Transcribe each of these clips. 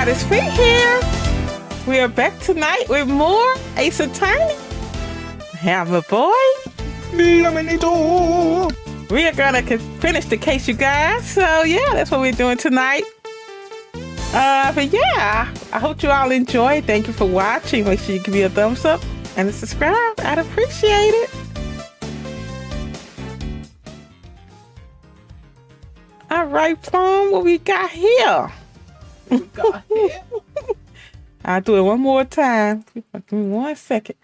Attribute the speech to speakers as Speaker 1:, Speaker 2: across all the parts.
Speaker 1: GameGoddessFee here. We are back tonight with more Ace Attorney. Have a boy. We are gonna finish the case, you guys. So yeah, that's what we're doing tonight. But yeah, I hope you all enjoy. Thank you for watching. Make sure you give me a thumbs up and a subscribe. I'd appreciate it. All right, Plum, what we got here? I'll do it one more time. Give me 1 second.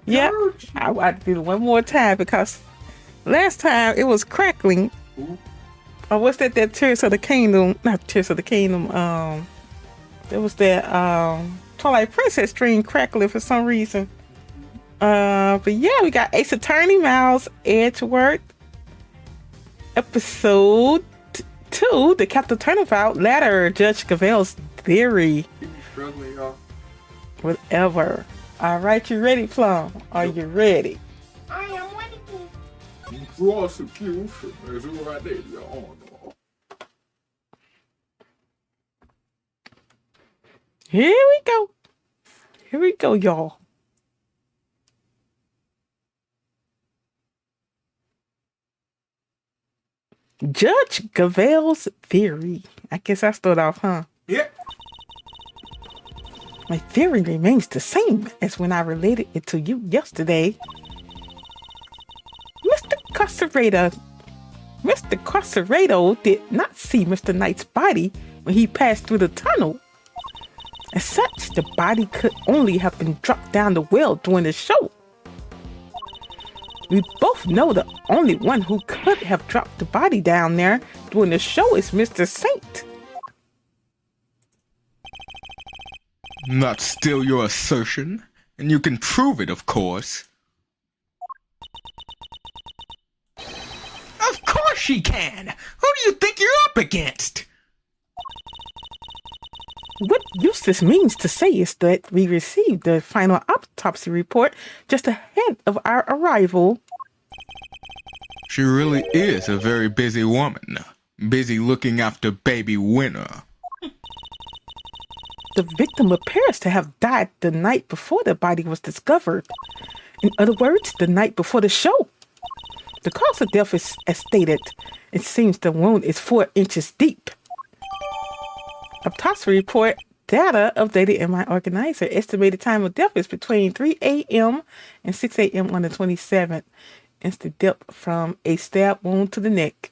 Speaker 1: Yep, I'll do it one more time because last time it was crackling. Oh, what's that? That Tears of the Kingdom, not Tears of the Kingdom. There was that Twilight Princess stream crackling for some reason. But yeah, we got Ace Attorney, Miles Edgeworth, episode 2, the Captain Turnabout, ladder, Judge Gavell's theory. Whatever. All right, you ready, Plum? Are you ready?
Speaker 2: I am ready.
Speaker 1: Here we go. Here we go, y'all. Judge Gavell's theory. I guess I start off, huh?
Speaker 2: Yep.
Speaker 1: My theory remains the same as when I related it to you yesterday. Mr. Carcerado did not see Mr. Knight's body when he passed through the tunnel. As such, the body could only have been dropped down the well during the show. We both know the only one who could have dropped the body down there during the show is Mr. Saint.
Speaker 3: That's still your assertion, and you can prove it, of course.
Speaker 4: Of course she can! Who do you think you're up against?
Speaker 1: What Eustace means to say is that we received the final autopsy report just ahead of our arrival.
Speaker 3: She really is a very busy woman, busy looking after baby Winner.
Speaker 1: The victim appears to have died the night before the body was discovered. In other words, the night before the show. The cause of death is as stated. It seems the wound is 4 inches deep. Autopsy report data updated in my organizer. Estimated time of death is between 3 a.m. and 6 a.m. on the 27th. Instant death from a stab wound to the neck.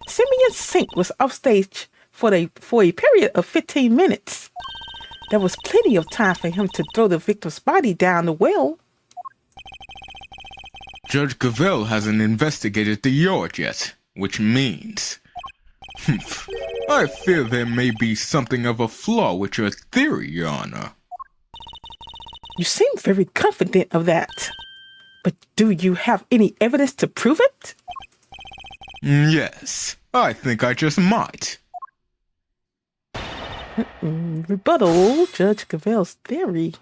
Speaker 1: Simeon Sink was offstage for a period of 15 minutes. There was plenty of time for him to throw the victim's body down the well.
Speaker 3: Judge Gavell hasn't investigated the yard yet, which means... I fear there may be something of a flaw with your theory, Your Honor.
Speaker 1: You seem very confident of that. But do you have any evidence to prove it?
Speaker 3: Yes, I think I just might.
Speaker 1: Rebuttal, Judge Gavell's theory.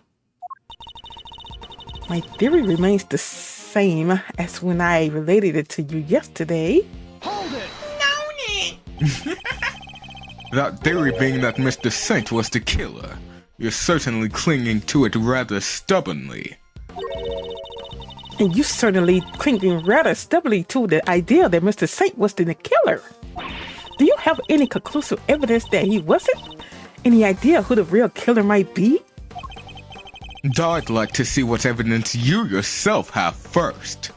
Speaker 1: My theory remains the same as when I related it to you yesterday.
Speaker 4: Hold it! Known it!
Speaker 3: That theory being that Mr. Saint was the killer. You're certainly clinging to it rather stubbornly.
Speaker 1: And you certainly clinging rather stubbornly to the idea that Mr. Saint was the killer. Do you have any conclusive evidence that he wasn't? Any idea who the real killer might be?
Speaker 3: I'd like to see what evidence you yourself have first.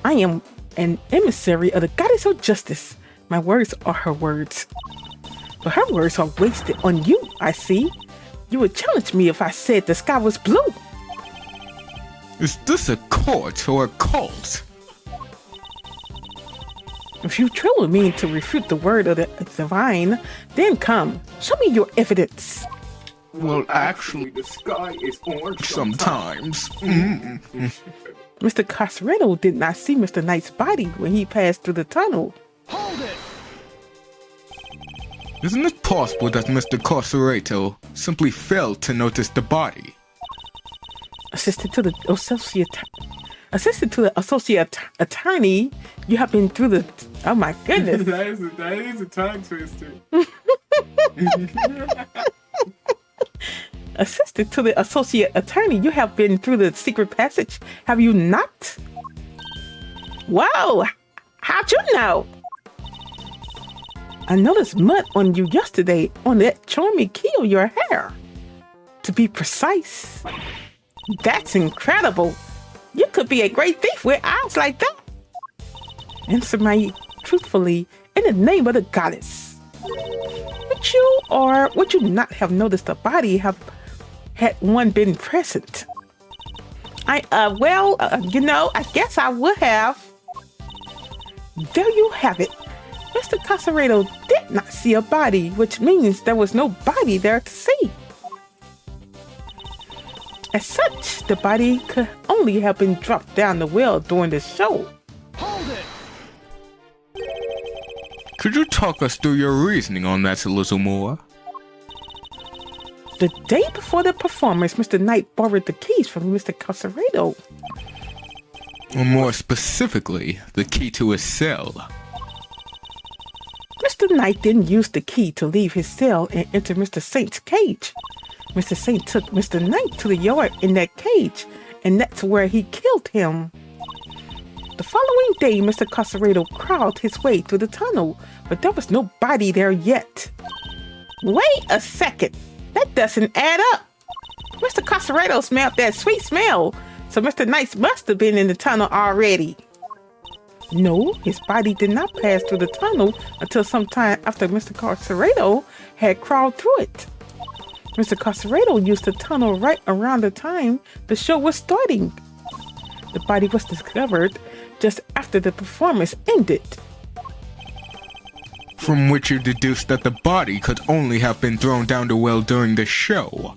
Speaker 1: I am an emissary of the goddess of justice. My words are her words. But her words are wasted on you, I see. You would challenge me if I said the sky was blue.
Speaker 3: Is this a court or a cult?
Speaker 1: If you truly mean to refute the word of the divine, then come, show me your evidence.
Speaker 3: Well, actually, the sky is orange sometimes.
Speaker 1: Mr. Carcerado did not see Mr. Knight's body when he passed through the tunnel.
Speaker 4: Hold it!
Speaker 3: Isn't it possible that Mr. Carcerado simply failed to notice the body?
Speaker 1: Assistant to the associate Assistant to the associate attorney, you have been through the... Oh my goodness.
Speaker 2: that is a tongue twister.
Speaker 1: Assistant to the associate attorney, you have been through the secret passage, have you not? Wow, how'd you know? I noticed mud on you yesterday on that charming key of your hair. To be precise. That's incredible. You could be a great thief with eyes like that. Answer me truthfully in the name of the goddess. Would you or would you not have noticed the body had one been present? I guess I would have. There you have it. Mr. Casarado did not see a body, which means there was no body there to see. As such, the body could only have been dropped down the well during the show.
Speaker 4: Hold it!
Speaker 3: Could you talk us through your reasoning on that a little more?
Speaker 1: The day before the performance, Mr. Knight borrowed the keys from Mr. Casarado.
Speaker 3: Or more specifically, the key to his cell.
Speaker 1: Mr. Knight didn't use the key to leave his cell and enter Mr. Saint's cage. Mr. Saint took Mr. Knight to the yard in that cage, and that's where he killed him. The following day, Mr. Casarado crawled his way through the tunnel, but there was no body there yet. Wait a second, that doesn't add up. Mr. Casarado smelled that sweet smell, so Mr. Knight must have been in the tunnel already. No, his body did not pass through the tunnel until sometime after Mr. Casarado had crawled through it. Mr. Casarado used the tunnel right around the time the show was starting. The body was discovered just after the performance ended.
Speaker 3: From which you deduced that the body could only have been thrown down the well during the show.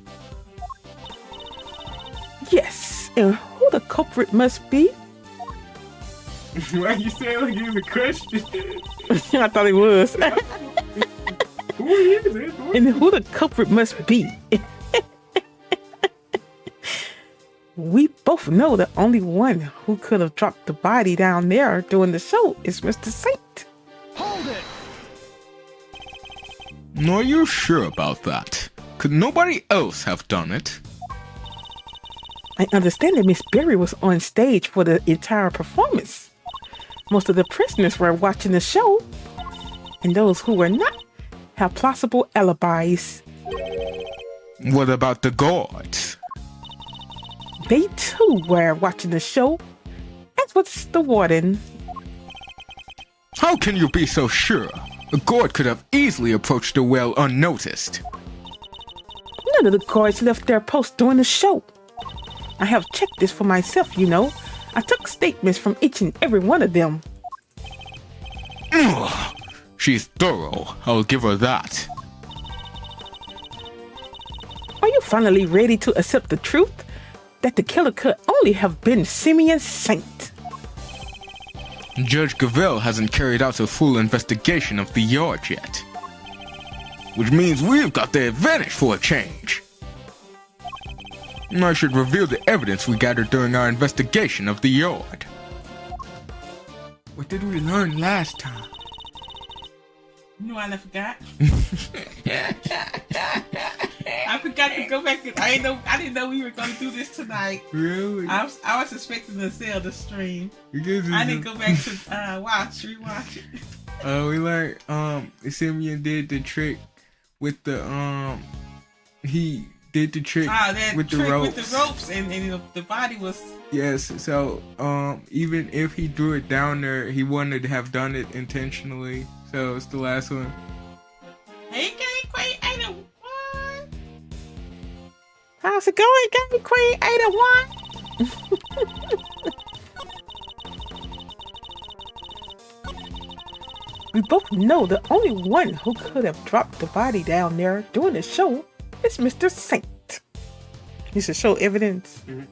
Speaker 1: Yes, and who the culprit must be?
Speaker 2: Why you say it like it was a question?
Speaker 1: I thought it was.
Speaker 2: Who is it?
Speaker 1: And who the culprit must be. We both know the only one who could have dropped the body down there during the show is Mr. Saint.
Speaker 4: Hold it!
Speaker 3: Are you sure about that? Could nobody else have done it?
Speaker 1: I understand that Miss Berry was on stage for the entire performance. Most of the prisoners were watching the show, and those who were not have plausible alibis.
Speaker 3: What about the guards?
Speaker 1: They too were watching the show, as was the warden.
Speaker 3: How can you be so sure? A guard could have easily approached the well unnoticed.
Speaker 1: None of the guards left their post during the show. I have checked this for myself, you know. I took statements from each and every one of them.
Speaker 3: Ugh, she's thorough, I'll give her that.
Speaker 1: Are you finally ready to accept the truth? That the killer could only have been Simeon Saint.
Speaker 3: Judge Gavell hasn't carried out a full investigation of the yard yet. Which means we've got the advantage for a change. I should reveal the evidence we gathered during our investigation of the yard.
Speaker 2: What did we learn last time?
Speaker 1: You know, I forgot. I forgot to go back. I didn't know we were going to do this tonight.
Speaker 2: Really?
Speaker 1: I was expecting to sell the stream.
Speaker 2: I
Speaker 1: didn't go back to rewatch it.
Speaker 2: We learned Simeon did the trick with the he did the trick with the ropes.
Speaker 1: With the ropes and the body was.
Speaker 2: Yes, so even if he drew it down there, he wanted to have done it intentionally. So it's the last one.
Speaker 1: Hey, Game Queen 801. How's it going, Game Queen 801? We both know the only one who could have dropped the body down there during the show is Mr. Saint. You should show evidence.
Speaker 2: Mm-hmm.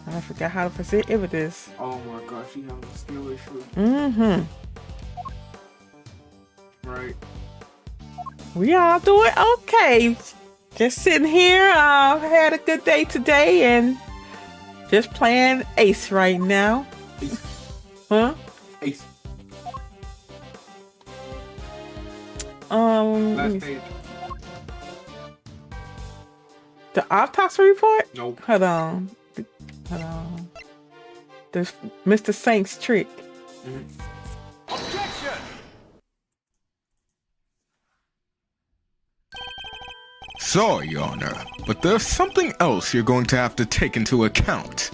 Speaker 1: I forgot how to present evidence.
Speaker 2: Oh my gosh, you have a skill issue.
Speaker 1: Mm-hmm.
Speaker 2: Right.
Speaker 1: We all doing okay. Just sitting here. Had a good day today, and Just playing Ace right now.
Speaker 5: Ace.
Speaker 1: Huh?
Speaker 5: Ace.
Speaker 1: Last
Speaker 5: page.
Speaker 1: The autopsy report?
Speaker 5: Nope.
Speaker 1: Hold on. The Mr. Saint's trick.
Speaker 4: Objection!
Speaker 3: Sorry, Your Honor, but there's something else you're going to have to take into account.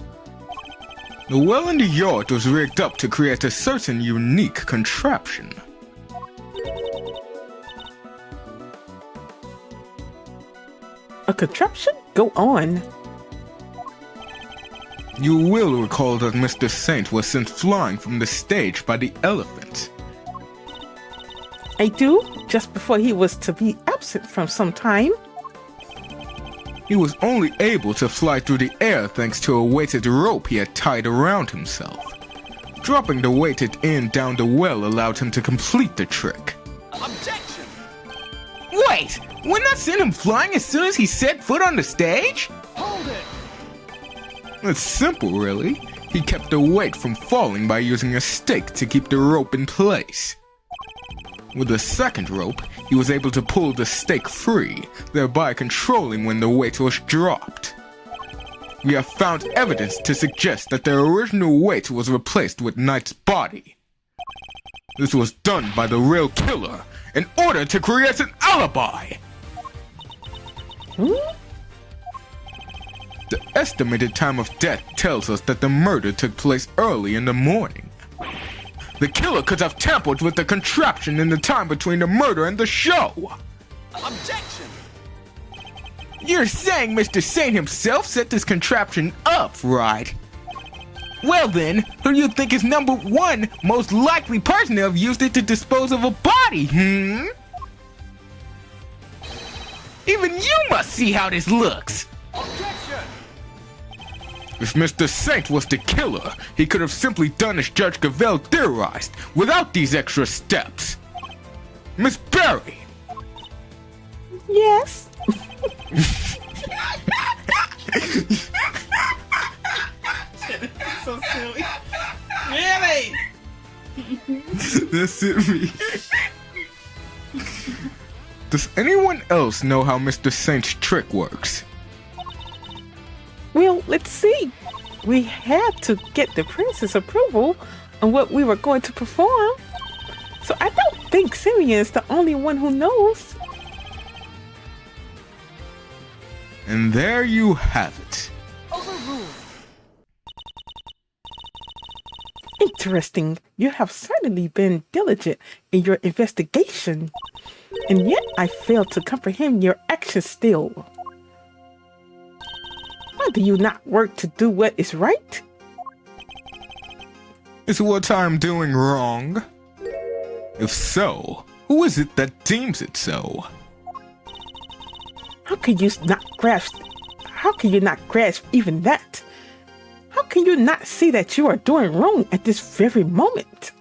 Speaker 3: The well in the yard was rigged up to create a certain unique contraption.
Speaker 1: A contraption? Go on.
Speaker 3: You will recall that Mr. Saint was sent flying from the stage by the elephant.
Speaker 1: I do, just before he was to be absent from some time.
Speaker 3: He was only able to fly through the air thanks to a weighted rope he had tied around himself. Dropping the weighted end down the well allowed him to complete the trick.
Speaker 4: Objection!
Speaker 3: Wait! Wouldn't that send him flying as soon as he set foot on the stage?
Speaker 4: Hold it!
Speaker 3: It's simple, really. He kept the weight from falling by using a stake to keep the rope in place. With the second rope, he was able to pull the stake free, thereby controlling when the weight was dropped. We have found evidence to suggest that the original weight was replaced with Knight's body. This was done by the real killer in order to create an alibi! The estimated time of death tells us that the murder took place early in the morning. The killer could have tampered with the contraption in the time between the murder and the show.
Speaker 4: Objection!
Speaker 3: You're saying Mr. Saint himself set this contraption up, right? Well then, who do you think is number one most likely person to have used it to dispose of a body, Even you must see how this looks!
Speaker 4: Objection!
Speaker 3: If Mr. Saint was the killer, he could have simply done as Judge Gavell theorized, without these extra steps. Miss Berry!
Speaker 1: Yes. So silly. Really?
Speaker 3: That's it, me. Does anyone else know how Mr. Saint's trick works?
Speaker 1: Well, let's see. We had to get the prince's approval on what we were going to perform. So I don't think Simeon's the only one who knows.
Speaker 3: And there you have it.
Speaker 4: Overruled.
Speaker 1: Interesting. You have certainly been diligent in your investigation. And yet I fail to comprehend your actions still. Why do you not work to do what is right?
Speaker 3: Is what I'm doing wrong? If so, who is it that deems it so?
Speaker 1: How can you not grasp even that? How can you not see that you are doing wrong at this very moment?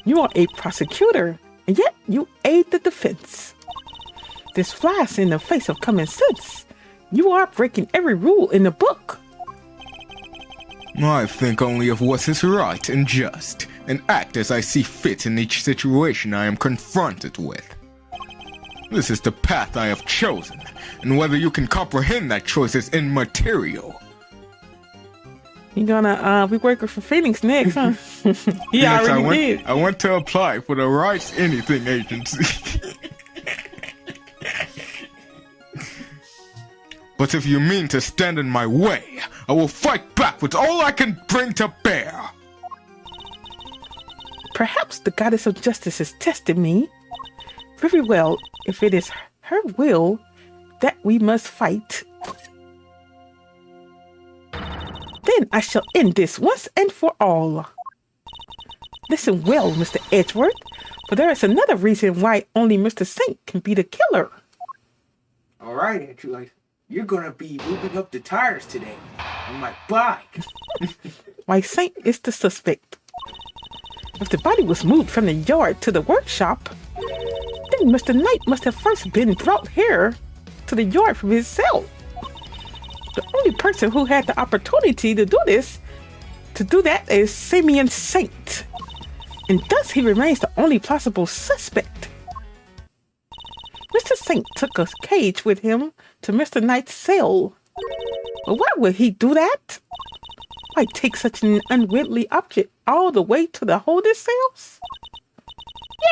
Speaker 1: You are a prosecutor, and yet you aid the defense. This flies in the face of common sense. You are breaking every rule in the book.
Speaker 3: I think only of what is right and just, and act as I see fit in each situation I am confronted with. This is the path I have chosen, and whether you can comprehend that choice is immaterial.
Speaker 1: You're gonna be working for Phoenix next, huh? He
Speaker 3: Yes,
Speaker 1: already did.
Speaker 3: I want to apply for the Rights Anything Agency. But if you mean to stand in my way, I will fight back with all I can bring to bear.
Speaker 1: Perhaps the goddess of justice is testing me. Very well, if it is her will that we must fight, then I shall end this once and for all. Listen well, Mr. Edgeworth, for there is another reason why only Mr. Saint can be the killer.
Speaker 5: All right, Andrew. You're gonna be moving up the tires today on my bike.
Speaker 1: Why Saint is the suspect. If the body was moved from the yard to the workshop, then Mr. Knight must have first been brought here to the yard from his cell. The only person who had the opportunity to do that is Simeon Saint. And thus he remains the only possible suspect. Mr. Saint took a cage with him to Mr. Knight's cell. But why would he do that? Why take such an unwieldy object all the way to the holding cells?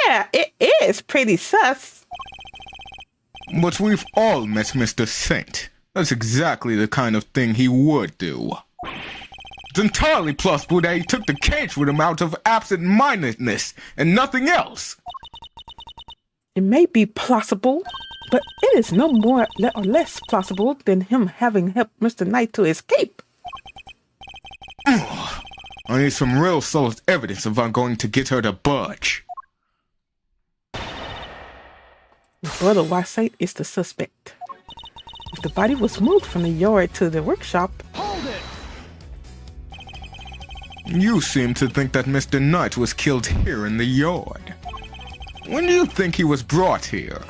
Speaker 1: Yeah, it is pretty sus.
Speaker 3: But we've all met Mr. Saint. That's exactly the kind of thing he would do. It's entirely plausible that he took the cage with him out of absent-mindedness and nothing else.
Speaker 1: It may be plausible, but it is no more or less plausible than him having helped Mr. Knight to escape.
Speaker 3: I need some real solid evidence if I'm going to get her to budge.
Speaker 1: Brother Saint is the suspect. If the body was moved from the yard to the workshop...
Speaker 4: Hold it!
Speaker 3: You seem to think that Mr. Knight was killed here in the yard. When do you think he was brought here?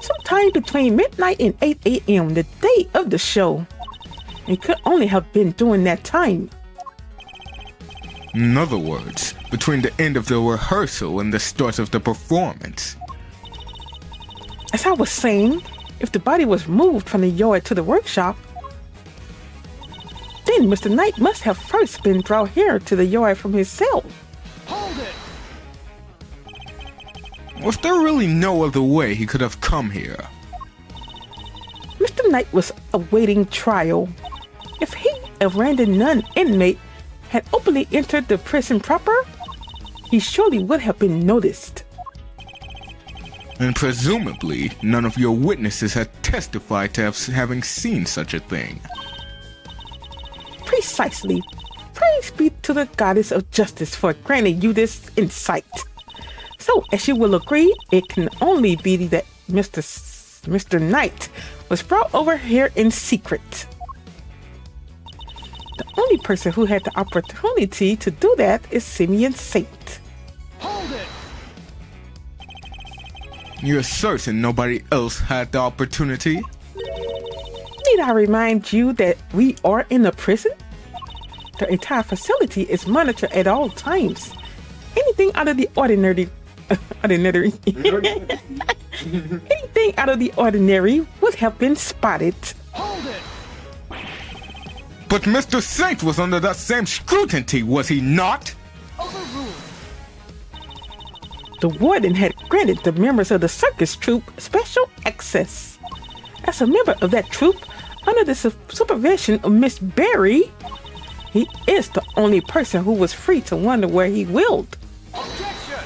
Speaker 1: Sometime between midnight and 8 a.m. the day of the show. It could only have been during that time.
Speaker 3: In other words, between the end of the rehearsal and the start of the performance.
Speaker 1: As I was saying, if the body was moved from the yard to the workshop, then Mr. Knight must have first been brought here to the yard from his cell.
Speaker 4: Hold it!
Speaker 3: Was there really no other way he could have come here?
Speaker 1: Mr. Knight was awaiting trial. If he, a random non-inmate, had openly entered the prison proper, he surely would have been noticed.
Speaker 3: And presumably, none of your witnesses had testified to having seen such a thing.
Speaker 1: Precisely. Praise be to the goddess of justice for granting you this insight. So, as you will agree, it can only be that Mr. Knight was brought over here in secret. The only person who had the opportunity to do that is Simeon Saint.
Speaker 4: Hold it!
Speaker 3: You're certain nobody else had the opportunity?
Speaker 1: Need I remind you that we are in a prison? The entire facility is monitored at all times. Anything out of the ordinary anything out of the ordinary would have been spotted.
Speaker 4: Hold it!
Speaker 3: But Mr. Saint was under that same scrutiny, was he not?
Speaker 4: Overruled.
Speaker 1: The warden had granted the members of the circus troupe special access. As a member of that troupe, under the supervision of Miss Berry, he is the only person who was free to wander where he willed.
Speaker 4: Objection!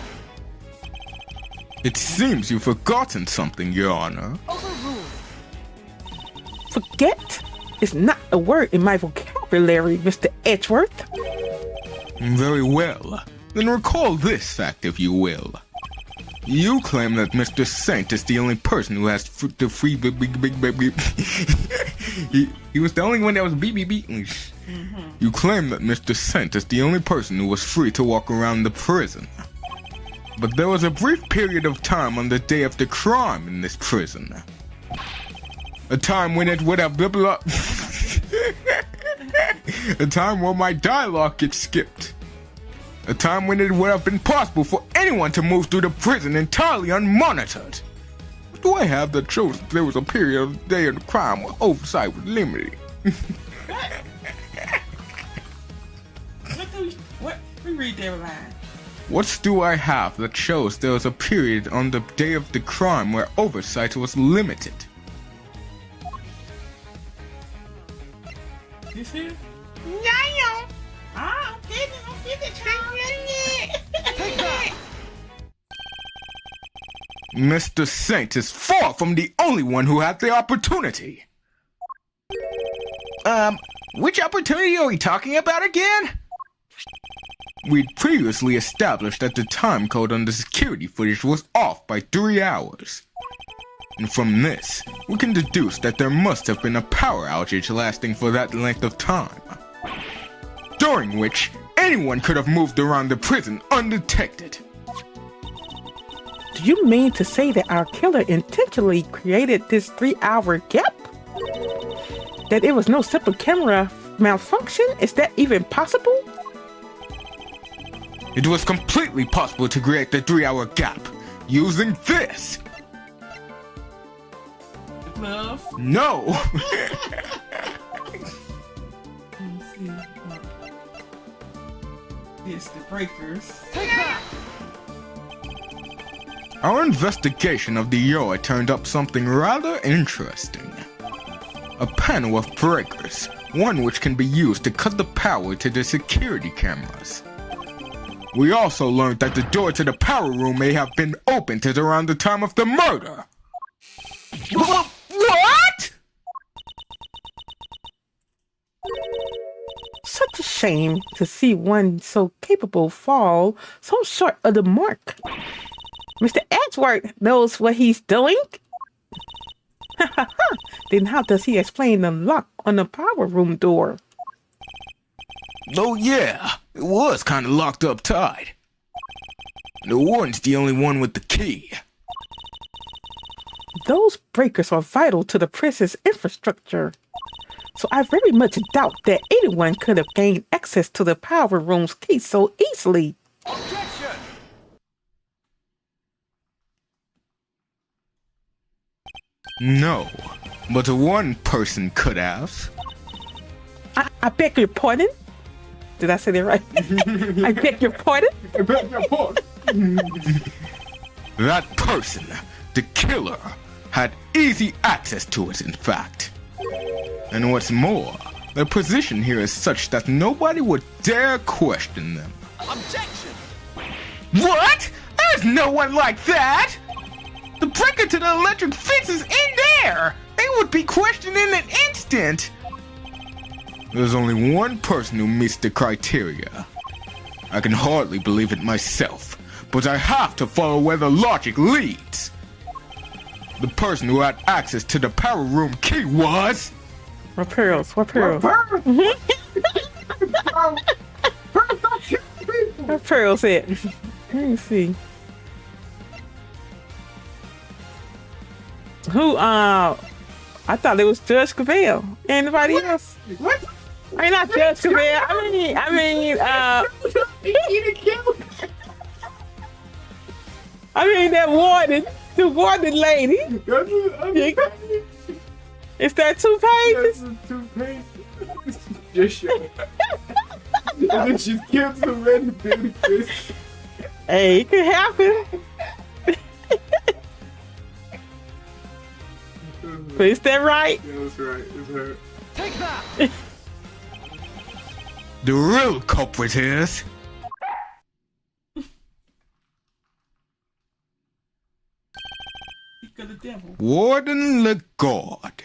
Speaker 3: It seems you've forgotten something, Your Honor.
Speaker 4: Overruled.
Speaker 1: Forget is not a word in my vocabulary, Mr. Edgeworth.
Speaker 3: Very well. Then recall this fact, if you will. You claim that Mr. Saint is the only person who has the free he was the only one that was English. You claim that Mr. Saint is the only person who was free to walk around the prison. But there was a brief period of time on the day of the crime in this prison. A time when it would have a time where my dialogue gets skipped. A time when it would have been possible for anyone to move through the prison entirely unmonitored. What do I have that shows there was a period of the day of the crime where oversight was limited?
Speaker 1: What? Reread that line.
Speaker 3: What do I have that shows there was a period on the day of the crime where oversight was limited?
Speaker 1: You see?
Speaker 3: Mr. Saint is far from the only one who had the opportunity.
Speaker 4: Which opportunity are we talking about again?
Speaker 3: We'd previously established that the time code on the security footage was off by 3 hours. And from this, we can deduce that there must have been a power outage lasting for that length of time, during which anyone could have moved around the prison undetected.
Speaker 1: Do you mean to say that our killer intentionally created this 3-hour gap? that it was no simple camera malfunction? Is that even possible?
Speaker 3: It was completely possible to create the 3-hour gap using this.
Speaker 2: Love.
Speaker 3: No.
Speaker 2: It's the breakers.
Speaker 3: Our investigation of the Yoa turned up something rather interesting. A panel of breakers, one which can be used to cut the power to the security cameras. We also learned that the door to the power room may have been opened at around the time of the murder. What?
Speaker 1: Such a shame to see one so capable fall so short of the mark. Mr. Edgeworth knows what he's doing. Then how does he explain the lock on the power room door?
Speaker 3: Oh yeah, it was kinda locked up tight. The warden's the only one with the key.
Speaker 1: Those breakers are vital to the prison's infrastructure. So I very much doubt that anyone could have gained access to the power room's key so easily.
Speaker 4: Objection!
Speaker 3: No, but one person could have.
Speaker 1: I beg your pardon? Did I say that right? I beg your pardon?
Speaker 5: I bet your port.
Speaker 3: That person, the killer, had easy access to it, in fact. And what's more, their position here is such that nobody would dare question them.
Speaker 4: Objection!
Speaker 3: What? There's no one like that! The breaker to the electric fence is in there! They would be questioned in an instant! There's only one person who meets the criteria. I can hardly believe it myself, but I have to follow where the logic leads. The person who had access to the power room key was...
Speaker 1: What pearls? What pearls? What pearls at? Let me see. Who, I thought it was Judge Gavell. Anybody else?
Speaker 5: What?
Speaker 1: I mean, not Judge Gavell. I mean that warden. The warden lady. Is that 2 pages?
Speaker 5: That's 2 pages. Just show it. And then she's killed somebody, baby.
Speaker 1: Hey, it could happen. But is that right?
Speaker 5: Yeah, that's right. It's her.
Speaker 4: Take that!
Speaker 3: The real culprit is...
Speaker 2: The devil.
Speaker 3: Warden Legord.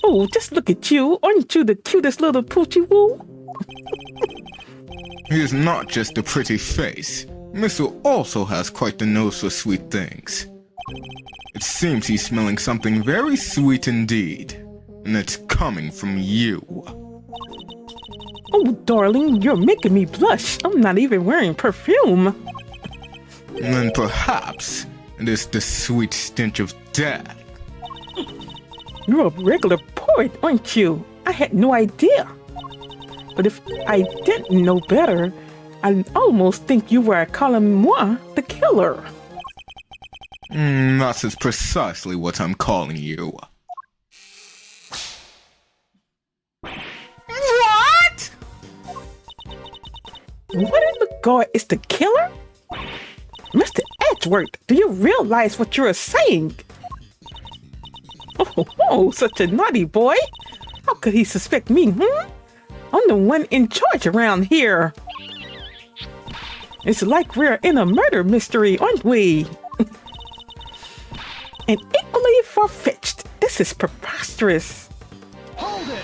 Speaker 1: Oh, just look at you. Aren't you the cutest little poochie woo?
Speaker 3: He is not just a pretty face. Mr. also has quite the nose for sweet things. It seems he's smelling something very sweet indeed. And it's coming from you.
Speaker 1: Oh, darling, you're making me blush. I'm not even wearing perfume.
Speaker 3: And then perhaps it is the sweet stench of death.
Speaker 1: You're a regular poet, aren't you? I had no idea. But if I didn't know better, I almost think you were calling moi the killer.
Speaker 3: That is precisely what I'm calling you.
Speaker 1: What? What in the God is the killer? Mr. Edgeworth, do you realize what you're saying? Oh, such a naughty boy. How could he suspect me, I'm the one in charge around here. It's like we're in a murder mystery, aren't we? And equally far-fetched. This is preposterous.
Speaker 4: Hold it!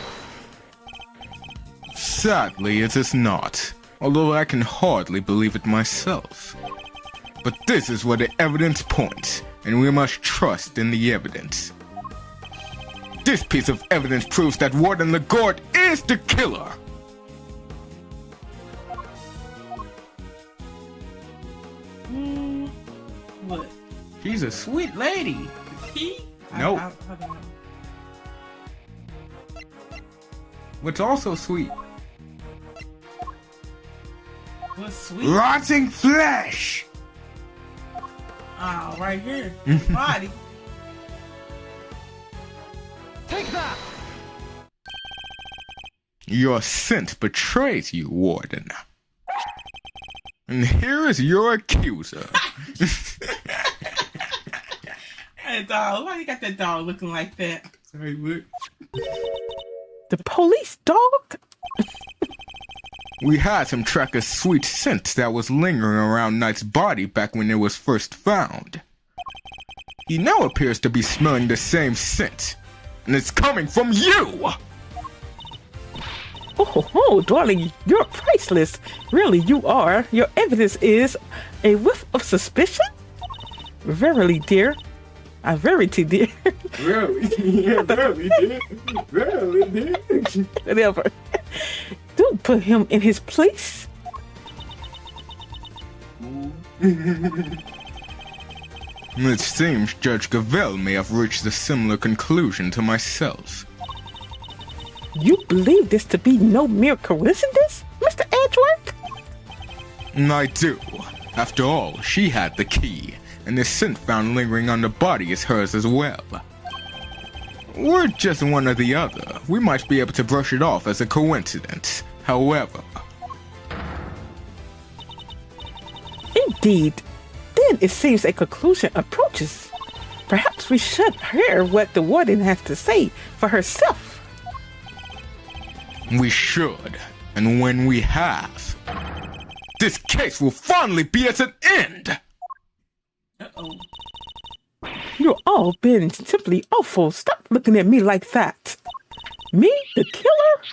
Speaker 3: Sadly, it is not. Although I can hardly believe it myself. But this is where the evidence points, and we must trust in the evidence. This piece of evidence proves that Warden Legord is the killer!
Speaker 2: What? She's a sweet lady. He? Nope.
Speaker 1: Hold on.
Speaker 2: What's also sweet?
Speaker 1: What's sweet?
Speaker 4: Rotting flesh!
Speaker 1: Oh, right here. Body.
Speaker 3: Your scent betrays you, Warden. And here is your accuser.
Speaker 1: That dog. Why you got that dog looking like that?
Speaker 2: Sorry, look.
Speaker 1: The police dog?
Speaker 3: We had him track a sweet scent that was lingering around Knight's body back when it was first found. He now appears to be smelling the same scent, and it's coming from you!
Speaker 1: Oh, darling, you're priceless. Really, you are. Your evidence is a whiff of suspicion? Verily, dear. Verity, dear.
Speaker 5: Really? Yeah, really, dude. Really, dude.
Speaker 1: Whatever. Do put him in his place.
Speaker 3: It seems Judge Gavell may have reached a similar conclusion to myself.
Speaker 1: You believe this to be no mere coincidence, Mr. Edgeworth?
Speaker 3: I do. After all, she had the key, and the scent found lingering on the body is hers as well. We're just one or the other. We might be able to brush it off as a coincidence. However...
Speaker 1: Indeed. Then it seems a conclusion approaches. Perhaps we should hear what the warden has to say for herself.
Speaker 3: We should, and when we have, this case will finally be at an end!
Speaker 1: Uh-oh. You've all been simply awful. Stop looking at me like that. Me, the killer?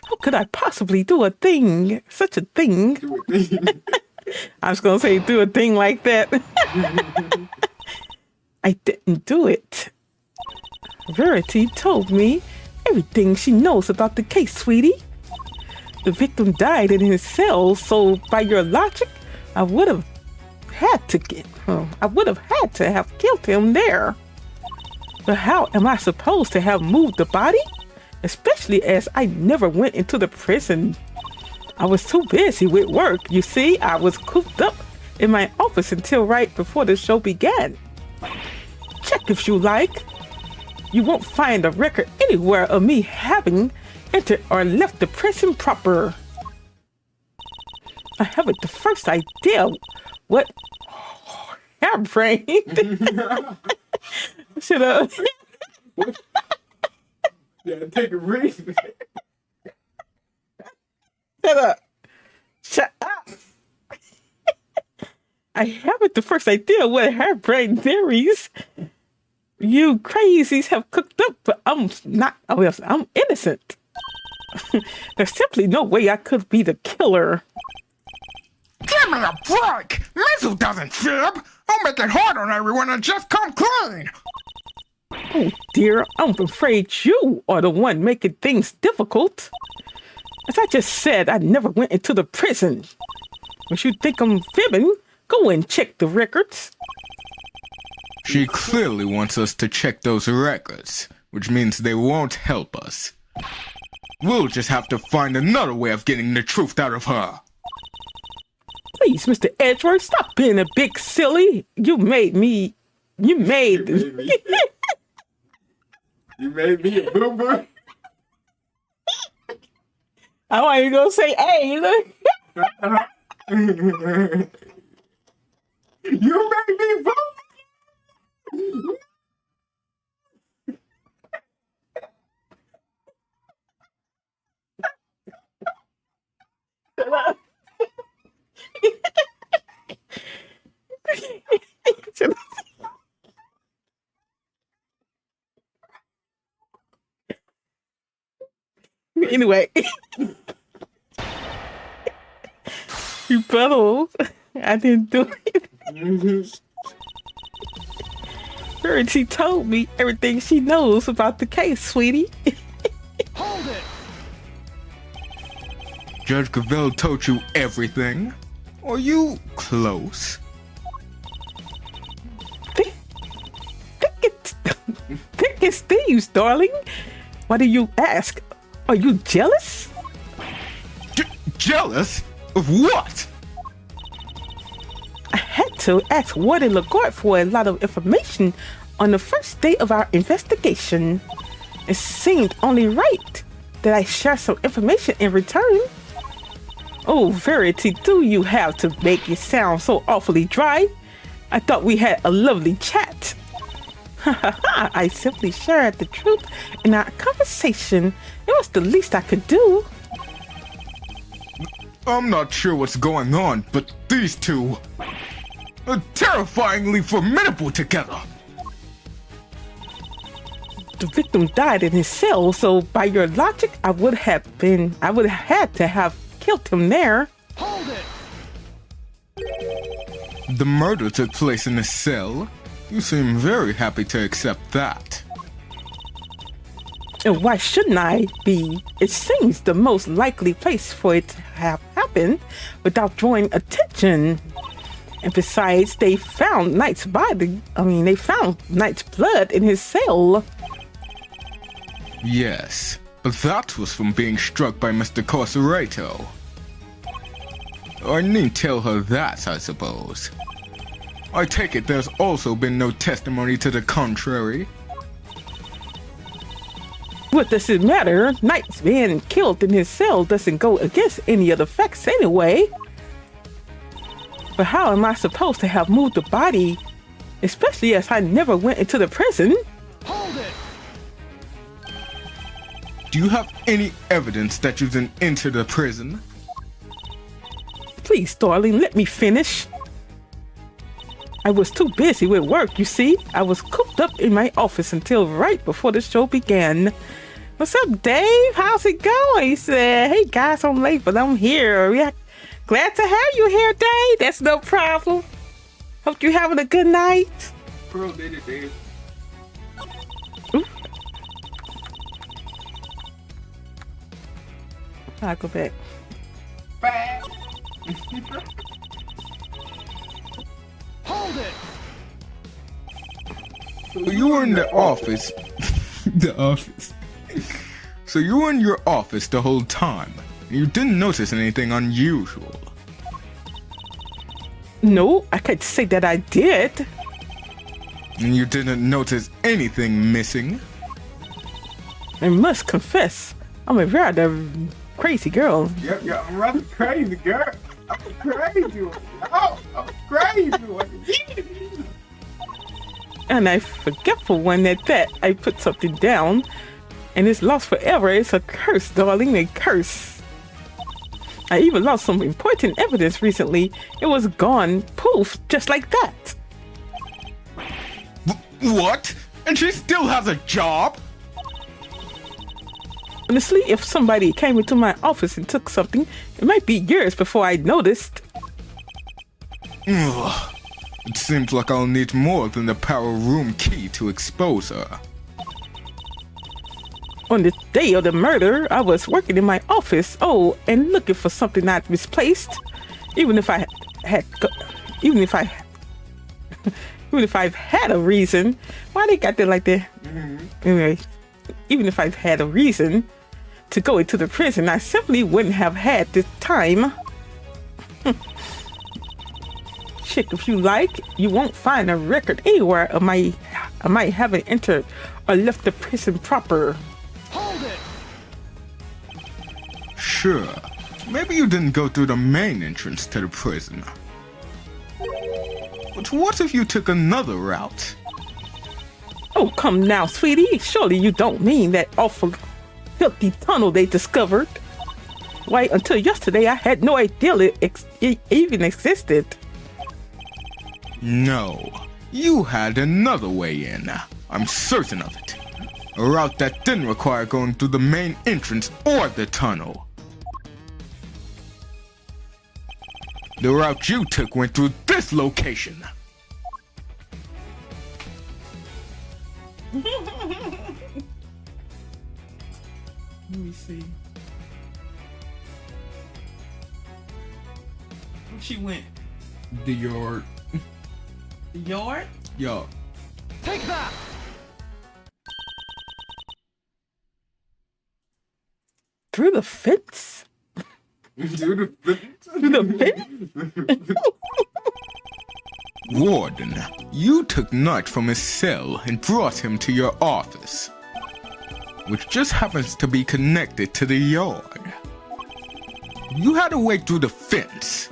Speaker 1: How could I possibly do a thing, such a thing? I was gonna say do a thing like that. I didn't do it. Verity told me everything she knows about the case, sweetie. The victim died in his cell, so by your logic, I would have had to have killed him there. But how am I supposed to have moved the body? Especially as I never went into the prison. I was too busy with work. You see, I was cooped up in my office until right before the show began. Check if you like. You won't find a record anywhere of me having entered or left the prison proper. I haven't the first idea what hairbrained. Should have.
Speaker 5: Yeah, take a breath.
Speaker 1: Shut up. Shut up. I haven't the first idea what hairbrained theories you crazies have cooked up, but I'm not. Oh, yes, I'm innocent. There's simply no way I could be the killer.
Speaker 4: Give me a break! Lizzle doesn't fib! I'll make it hard on everyone and just come clean!
Speaker 1: Oh dear, I'm afraid you are the one making things difficult. As I just said, I never went into the prison. If you think I'm fibbing, go and check the records.
Speaker 3: She clearly wants us to check those records, which means they won't help us. We'll just have to find another way of getting the truth out of her.
Speaker 1: Please, Mr. Edgeworth, stop being a big silly. You made me
Speaker 5: You made me a boo-boo.
Speaker 1: I wasn't even gonna say, hey, look.
Speaker 5: You made me boo.
Speaker 1: Anyway, you bubbled. I didn't do it. Verity told me everything she knows about the case, sweetie.
Speaker 4: Hold it!
Speaker 3: Judge Gavell told you everything? Are you close?
Speaker 1: Think it's against thieves, darling. Why do you ask? Are you jealous?
Speaker 3: Jealous? Of what?
Speaker 1: I had to ask Warden Lagarde for a lot of information on the first day of our investigation. It seemed only right that I share some information in return. Oh, Verity, do you have to make it sound so awfully dry? I thought we had a lovely chat. I simply shared the truth in our conversation. It was the least I could do.
Speaker 3: I'm not sure what's going on, but these two are terrifying formidable together.
Speaker 1: The victim died in his cell, so by your logic, I would have had to have killed him there.
Speaker 4: Hold it!
Speaker 3: The murder took place in a cell. You seem very happy to accept that.
Speaker 1: And why shouldn't I be? It seems the most likely place for it to have happened without drawing attention. And besides, they found Knight's blood in his cell.
Speaker 3: Yes, but that was from being struck by Mr. Corserato. I needn't tell her that, I suppose. I take it there's also been no testimony to the contrary.
Speaker 1: What does it matter? Knight's being killed in his cell doesn't go against any of the facts anyway. But how am I supposed to have moved the body, especially as I never went into the prison?
Speaker 4: Hold it!
Speaker 3: Do you have any evidence that you didn't enter the prison?
Speaker 1: Please, darling, let me finish. I was too busy with work, you see. I was cooped up in my office until right before the show began. What's up, Dave? How's it going? He said, hey guys, I'm late, but I'm here. Yeah, glad to have you here, Dave. That's no problem. Hope you're having a good night.
Speaker 5: Pearl did it, Dave.
Speaker 1: I'll go back.
Speaker 5: Bad.
Speaker 4: Hold it!
Speaker 3: You were in the office. The office. So you were in your office the whole time. You didn't notice anything unusual.
Speaker 1: No, I can't say that I did.
Speaker 3: And you didn't notice anything missing?
Speaker 1: I must confess, I'm a rather crazy girl.
Speaker 5: Yep, I'm rather crazy, girl. I'm a crazy one. Oh, I'm a crazy one.
Speaker 1: And I forgetful one at that. I put something down, and it's lost forever. It's a curse, darling, a curse. I even lost some important evidence recently. It was gone, poof, just like that.
Speaker 3: What? And she still has a job?
Speaker 1: Honestly, if somebody came into my office and took something, it might be years before I noticed.
Speaker 3: Ugh. It seems like I'll need more than the power room key to expose her.
Speaker 1: On the day of the murder, I was working in my office, and looking for something I'd misplaced. Even if I've had a reason. Why they got that like that? Anyway, even if I've had a reason to go into the prison, I simply wouldn't have had this time. Chick, if you like, you won't find a record anywhere of my having entered or left the prison proper.
Speaker 4: Hold it!
Speaker 3: Sure. Maybe you didn't go through the main entrance to the prison. But what if you took another route?
Speaker 1: Oh, come now, sweetie. Surely you don't mean that awful, filthy tunnel they discovered. Why, until yesterday, I had no idea it even existed.
Speaker 3: No. You had another way in. I'm certain of it. A route that didn't require going through the main entrance or the tunnel. The route you took went through this location.
Speaker 1: Let me see. Where she went?
Speaker 2: The yard.
Speaker 1: The yard?
Speaker 2: Yo.
Speaker 4: Take that!
Speaker 1: Through the fence?
Speaker 5: Through the fence?
Speaker 1: Through the fence?
Speaker 3: Warden, you took Knight from his cell and brought him to your office, which just happens to be connected to the yard. You had to wait through the fence,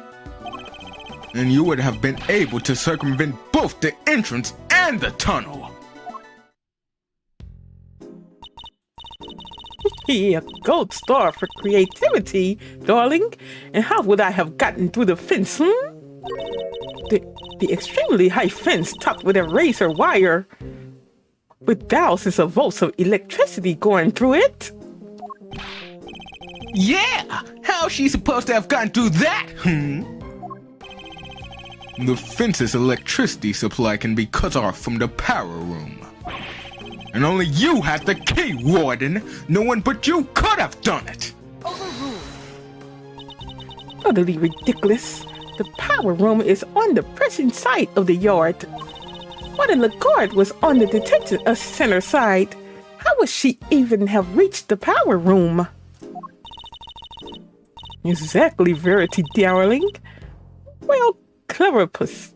Speaker 3: and you would have been able to circumvent both the entrance and the tunnel.
Speaker 1: Yeah, gold star for creativity, darling. And how would I have gotten through the fence, The extremely high fence topped with a razor wire with thousands of volts of electricity going through it.
Speaker 3: Yeah! How's she supposed to have gotten through that, The fence's electricity supply can be cut off from the power room. And only you had the key, Warden! No one but you could have done it!
Speaker 1: Utterly ridiculous. The power room is on the pressing side of the yard. Warden Lagarde was on the detention center side. How would she even have reached the power room? Exactly, Verity, darling. Well, clever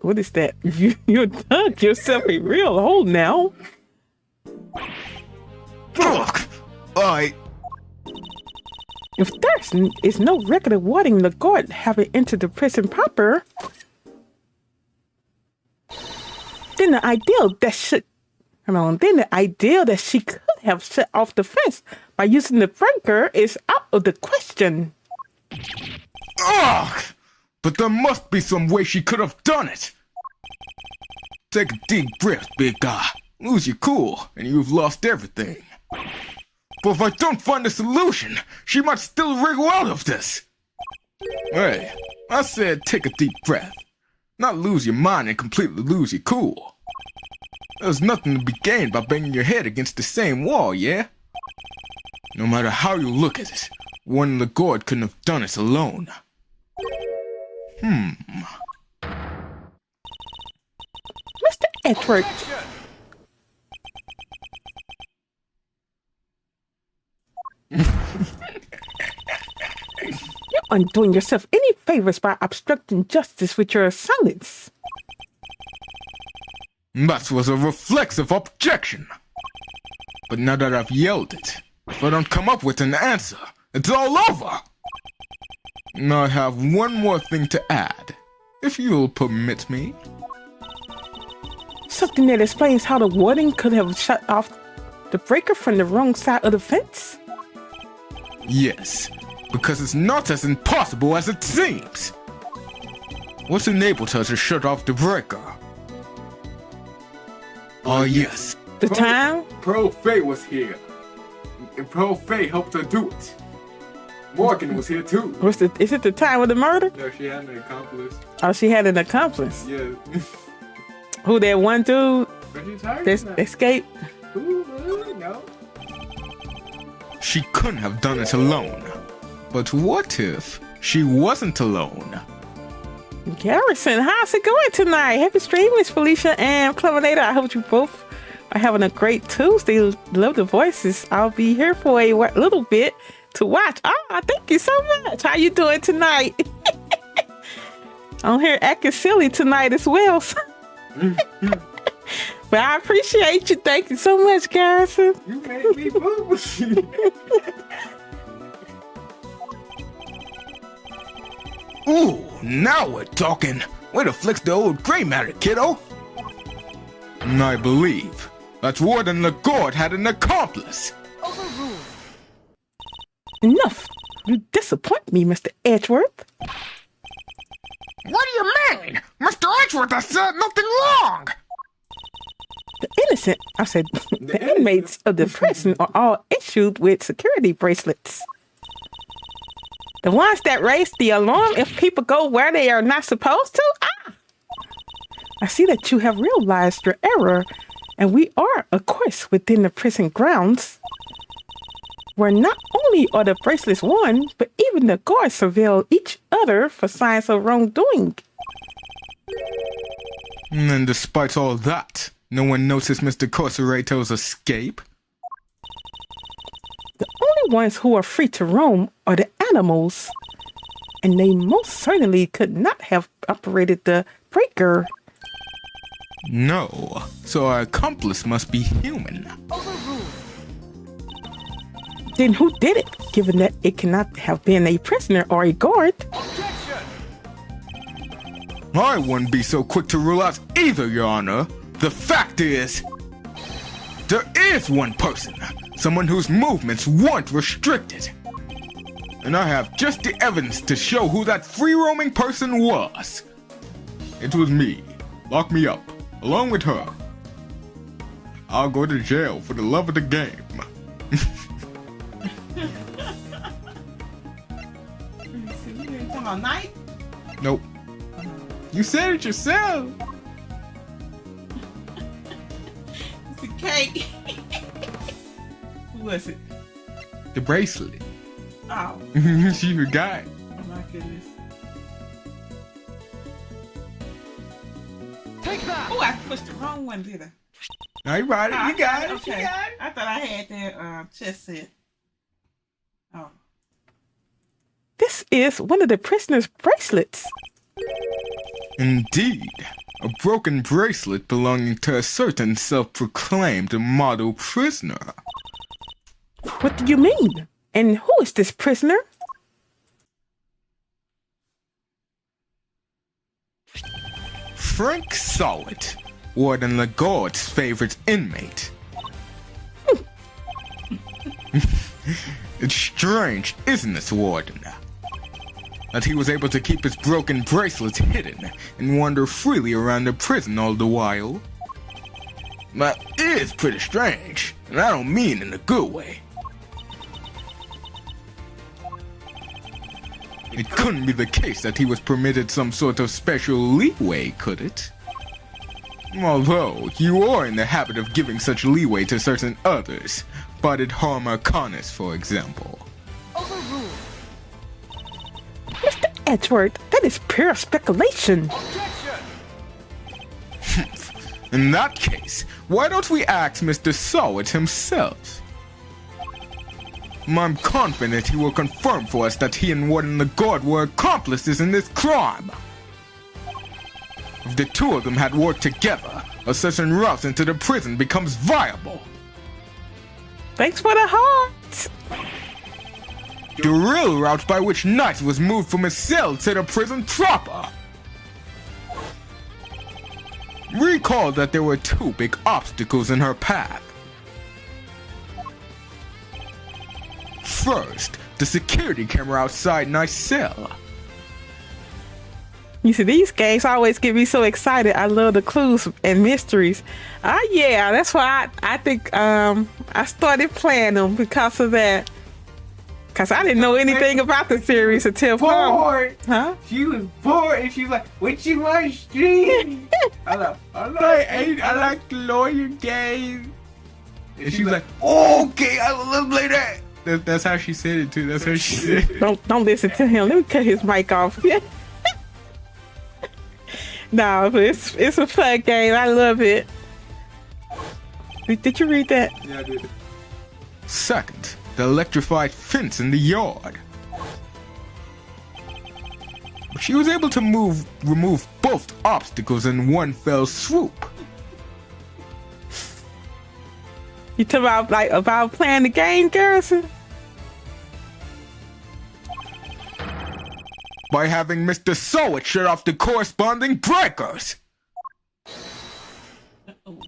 Speaker 1: what is that? You dug yourself a real hole now.
Speaker 3: Ugh,
Speaker 1: If there is no record of Warden Lagarde having entered the prison proper, then the ideal that she could have shut off the fence by using the breaker is out of the question.
Speaker 3: Ugh! But there must be some way she could have done it! Take a deep breath, big guy. Lose your cool, and you've lost everything. But if I don't find a solution, she might still wriggle out of this. Hey, I said take a deep breath. Not lose your mind and completely lose your cool. There's nothing to be gained by banging your head against the same wall, yeah? No matter how you look at it, Warden Lagarde couldn't have done it alone.
Speaker 1: Mr. Edward. You aren't doing yourself any favors by obstructing justice with your silence.
Speaker 3: That was a reflexive objection. But now that I've yelled it, if I don't come up with an answer, it's all over. Now I have one more thing to add, if you'll permit me.
Speaker 1: Something that explains how the warden could have shut off the breaker from the wrong side of the fence?
Speaker 3: Yes, because it's not as impossible as it seems. What enabled her to shut off the breaker? Oh yes.
Speaker 1: The time?
Speaker 5: Pearl Fay was here. And Pearl Fay helped her do it. Morgan was here too.
Speaker 1: Is it the time of the murder?
Speaker 5: No, she had an accomplice.
Speaker 1: Oh, she had an accomplice.
Speaker 5: Yeah.
Speaker 1: Who, that one dude
Speaker 5: that
Speaker 1: escaped?
Speaker 5: No.
Speaker 3: She couldn't have done it alone. But what if she wasn't alone?
Speaker 1: Garrison, how's it going tonight? Happy stream, Miss Felicia and Clevenator. I hope you both are having a great Tuesday. Love the voices. I'll be here for a little bit to watch. Oh, thank you so much. How you doing tonight? I'm here acting silly tonight as well. But I appreciate you. Thank you so much, Garrison.
Speaker 5: You made me move.
Speaker 3: Ooh, now we're talking. Way to flex the old gray matter, kiddo. And I believe that Warden Lagarde had an accomplice.
Speaker 1: Enough. You disappoint me, Mr. Edgeworth.
Speaker 4: What do you mean? Mr. Edgeworth has said nothing wrong!
Speaker 1: The inmates of the prison are all issued with security bracelets. The ones that raise the alarm if people go where they are not supposed to? I see that you have realized your error, and we are, of course, within the prison grounds, where not only are the bracelets worn, but even the guards surveil each other for signs of wrongdoing.
Speaker 3: And despite all that, no one noticed Mr. Corsorato's escape?
Speaker 1: The only ones who are free to roam are the animals. And they most certainly could not have operated the breaker.
Speaker 3: No, so our accomplice must be human.
Speaker 1: Then who did it, given that it cannot have been a prisoner or a guard?
Speaker 3: I wouldn't be so quick to rule out either, Your Honor. The fact is, there is one person, someone whose movements weren't restricted. And I have just the evidence to show who that free-roaming person was. It was me. Lock me up, along with her. I'll go to jail for the love of the game.
Speaker 1: You didn't come on night?
Speaker 3: Nope. You said it yourself.
Speaker 1: It's a cake. Who was it?
Speaker 3: The bracelet.
Speaker 1: Oh.
Speaker 3: She forgot.
Speaker 1: Oh my goodness.
Speaker 4: Take that!
Speaker 1: Oh, I pushed the wrong one, did I?
Speaker 3: No, you got it. You got it.
Speaker 1: Okay.
Speaker 3: You got it.
Speaker 1: I thought I had that chest set. Oh. This is one of the prisoner's bracelets.
Speaker 3: Indeed. A broken bracelet belonging to a certain self-proclaimed model prisoner.
Speaker 1: What do you mean? And who is this prisoner?
Speaker 3: Frank Sowett, Warden Lagarde's favorite inmate. It's strange, isn't it, Warden? That he was able to keep his broken bracelet hidden and wander freely around the prison all the while. That is pretty strange, and I don't mean in a good way. It couldn't be the case that he was permitted some sort of special leeway, could it? Although, you are in the habit of giving such leeway to certain others. Spotted Harmer Connors, for example.
Speaker 1: Mr. Edgeworth, that is pure speculation.
Speaker 3: In that case, why don't we ask Mr. Sowett himself? I'm confident he will confirm for us that he and Warden Lagarde were accomplices in this crime. If the two of them had worked together, a certain route into the prison becomes viable.
Speaker 1: Thanks for the heart.
Speaker 3: The real route by which Knight was moved from his cell to the prison proper. Recall that there were two big obstacles in her path. First, the security camera outside Knight's cell.
Speaker 1: You see, these games always get me so excited. I love the clues and mysteries. Yeah, that's why I think I started playing them because of that. Because I didn't know anything about the series until
Speaker 5: bored.
Speaker 1: Huh?
Speaker 5: She was bored and she was like, what you want to stream? I
Speaker 2: like the lawyer game.
Speaker 3: And she was like, oh, okay, I will love to play that.
Speaker 2: That's how she said it too. That's how she said it.
Speaker 1: Don't listen to him. Let me cut his mic off. No, but it's a fun game. I love it. Did you read that?
Speaker 2: Yeah, I did.
Speaker 3: Second, the electrified fence in the yard. She was able to remove both obstacles in one fell swoop.
Speaker 1: You talk about playing the game, Garrison?
Speaker 3: By having Mr. Sowett shut off the corresponding breakers.
Speaker 1: All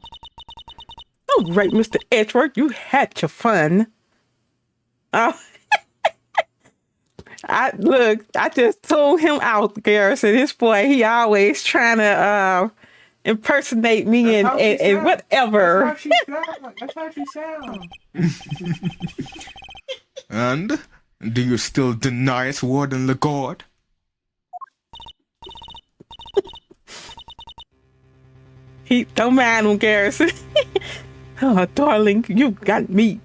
Speaker 1: right, Mr. Edgeworth, you had your fun. Oh, I just told him out, Garrison. This boy, he always trying to impersonate me and whatever.
Speaker 5: That's how she sounds.
Speaker 3: And do you still deny it, Warden Lagarde?
Speaker 1: He don't mind him, Garrison. Oh, darling, you got me.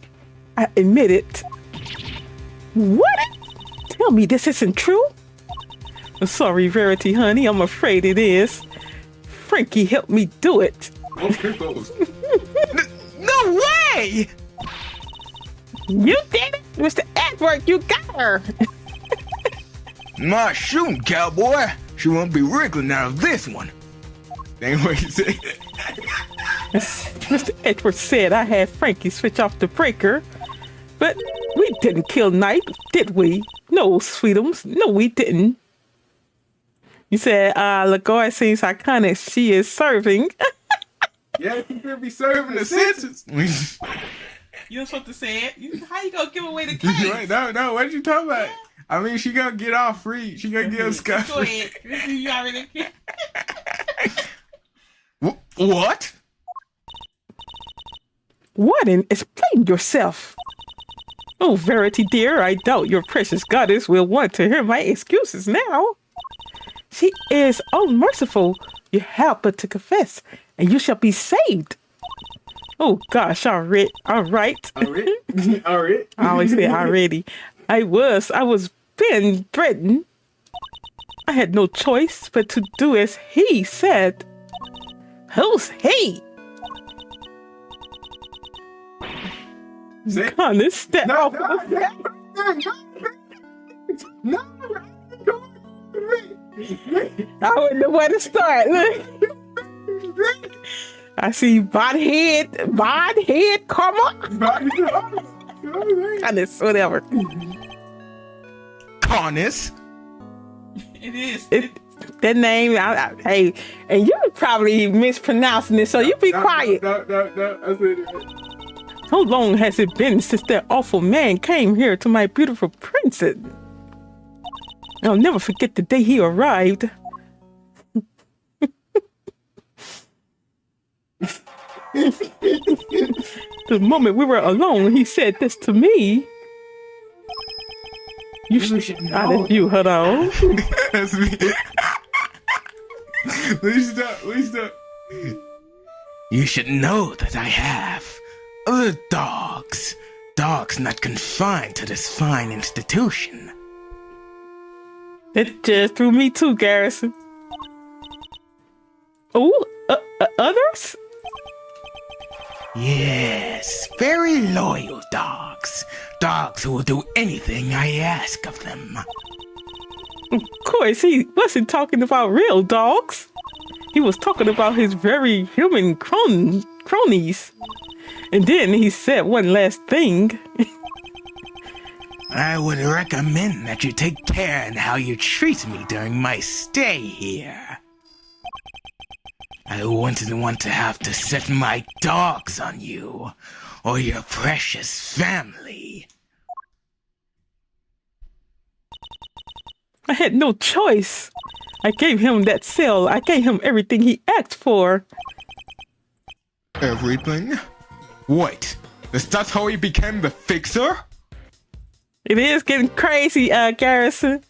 Speaker 1: I admit it. What? Tell me this isn't true? I'm sorry, Verity, honey. I'm afraid it is. Frankie helped me do it.
Speaker 3: No way!
Speaker 1: You did it? Mr. Edward, you got her.
Speaker 3: Not shooting, cowboy. She won't be wriggling out of this one. Ain't what you say.
Speaker 1: Mr. Edward said I had Frankie switch off the breaker, but we didn't kill Knight, did we? No, sweetums. No, we didn't. You said, Lagoy seems iconic. She is serving.
Speaker 2: Yeah, you could be serving the sentence.
Speaker 1: You're supposed to say it. How you gonna give away the case?
Speaker 2: Wait, no, what you talking about? I mean, she gonna get off free. She gonna get scot
Speaker 1: Go
Speaker 2: free.
Speaker 1: ahead. You already
Speaker 3: What?
Speaker 1: Warden, explain yourself. Oh, Verity dear, I doubt your precious goddess will want to hear my excuses now. She is unmerciful. You have but to confess, and you shall be saved. Oh gosh, all right.
Speaker 5: Alright.
Speaker 1: I always say already. I was being threatened. I had no choice but to do as he said. Who's he? Connor, step off.
Speaker 5: No.
Speaker 1: I wouldn't know where to start. Look. I see body head, karma. Honest, whatever.
Speaker 3: Carnus?
Speaker 1: It is. That name, hey, and you're probably mispronouncing it, so you be quiet.
Speaker 2: No, I said it.
Speaker 1: How long has it been since that awful man came here to my beautiful princess? I'll never forget the day he arrived. The moment we were alone, he said this to me. You should know. You, hold on.
Speaker 2: That's me. Please stop.
Speaker 3: You should know that I have other dogs. Dogs not confined to this fine institution.
Speaker 1: It just threw me too, Garrison. Oh, others?
Speaker 3: Yes, very loyal dogs. Dogs who will do anything I ask of them.
Speaker 1: Of course, he wasn't talking about real dogs. He was talking about his very human cronies. And then he said one last thing.
Speaker 3: I would recommend that you take care in how you treat me during my stay here. I wouldn't want to have to set my dogs on you or your precious family.
Speaker 1: I had no choice. I gave him that cell. I gave him everything he asked for.
Speaker 3: Everything? Wait, is that how he became the fixer?
Speaker 1: It is getting crazy, Garrison.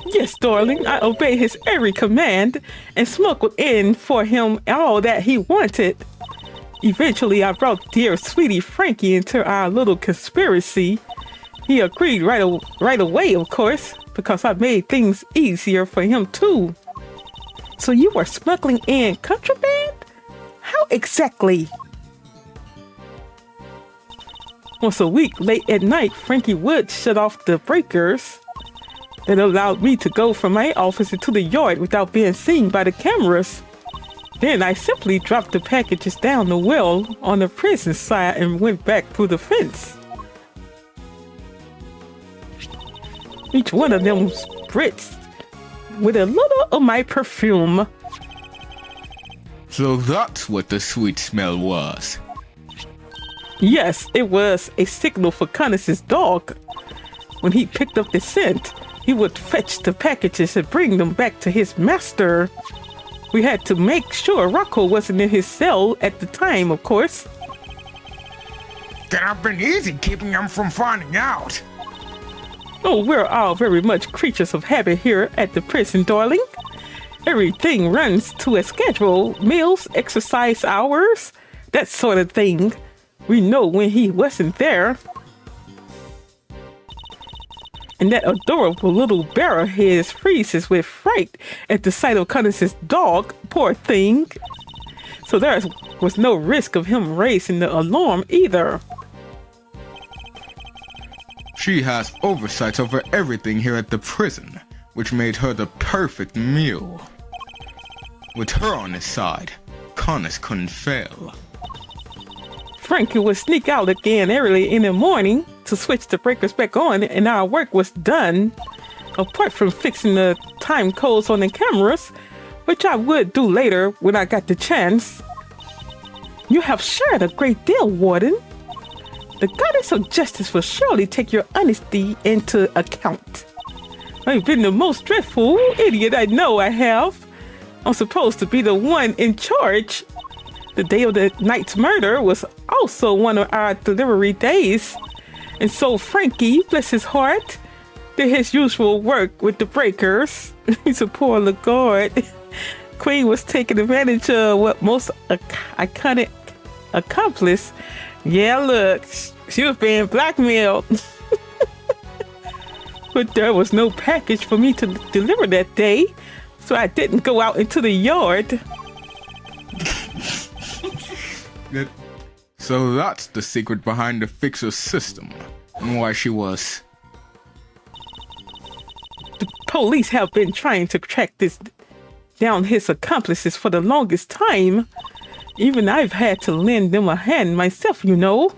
Speaker 1: Yes, darling, I obeyed his every command and smuggled in for him all that he wanted. Eventually, I brought dear sweetie Frankie into our little conspiracy. He agreed right away, of course, because I made things easier for him too. So you were smuggling in contraband? How exactly? Once a week, late at night, Frankie would shut off the breakers that allowed me to go from my office into the yard without being seen by the cameras. Then I simply dropped the packages down the well on the prison side and went back through the fence. Each one of them spritzed with a little of my perfume.
Speaker 3: So that's what the sweet smell was.
Speaker 1: Yes, it was a signal for Connus's dog. When he picked up the scent, he would fetch the packages and bring them back to his master. We had to make sure Rocco wasn't in his cell at the time, of course.
Speaker 4: Could have been easy keeping him from finding out.
Speaker 1: Oh, we're all very much creatures of habit here at the prison, darling. Everything runs to a schedule, meals, exercise hours, that sort of thing. We know when he wasn't there. And that adorable little bear of his freezes with fright at the sight of Connus's dog, poor thing. So there was no risk of him raising the alarm either.
Speaker 3: She has oversight over everything here at the prison, which made her the perfect mule. With her on his side, Connors couldn't fail.
Speaker 1: Frankie would sneak out again early in the morning to switch the breakers back on, and our work was done. Apart from fixing the time codes on the cameras, which I would do later when I got the chance. You have shared a great deal, Warden. The goddess of justice will surely take your honesty into account. I've been the most dreadful idiot I know I have. I'm supposed to be the one in charge. The day of the night's murder was also one of our delivery days. And so Frankie, bless his heart, did his usual work with the breakers. He's a poor Lagarde. Queen was taking advantage of what most iconic accomplice. Yeah, look, she was being blackmailed. But there was no package for me to deliver that day, so I didn't go out into the yard.
Speaker 3: So that's the secret behind the fixer system, and why she was...
Speaker 1: The police have been trying to track this down his accomplices for the longest time. Even I've had to lend them a hand myself, you know.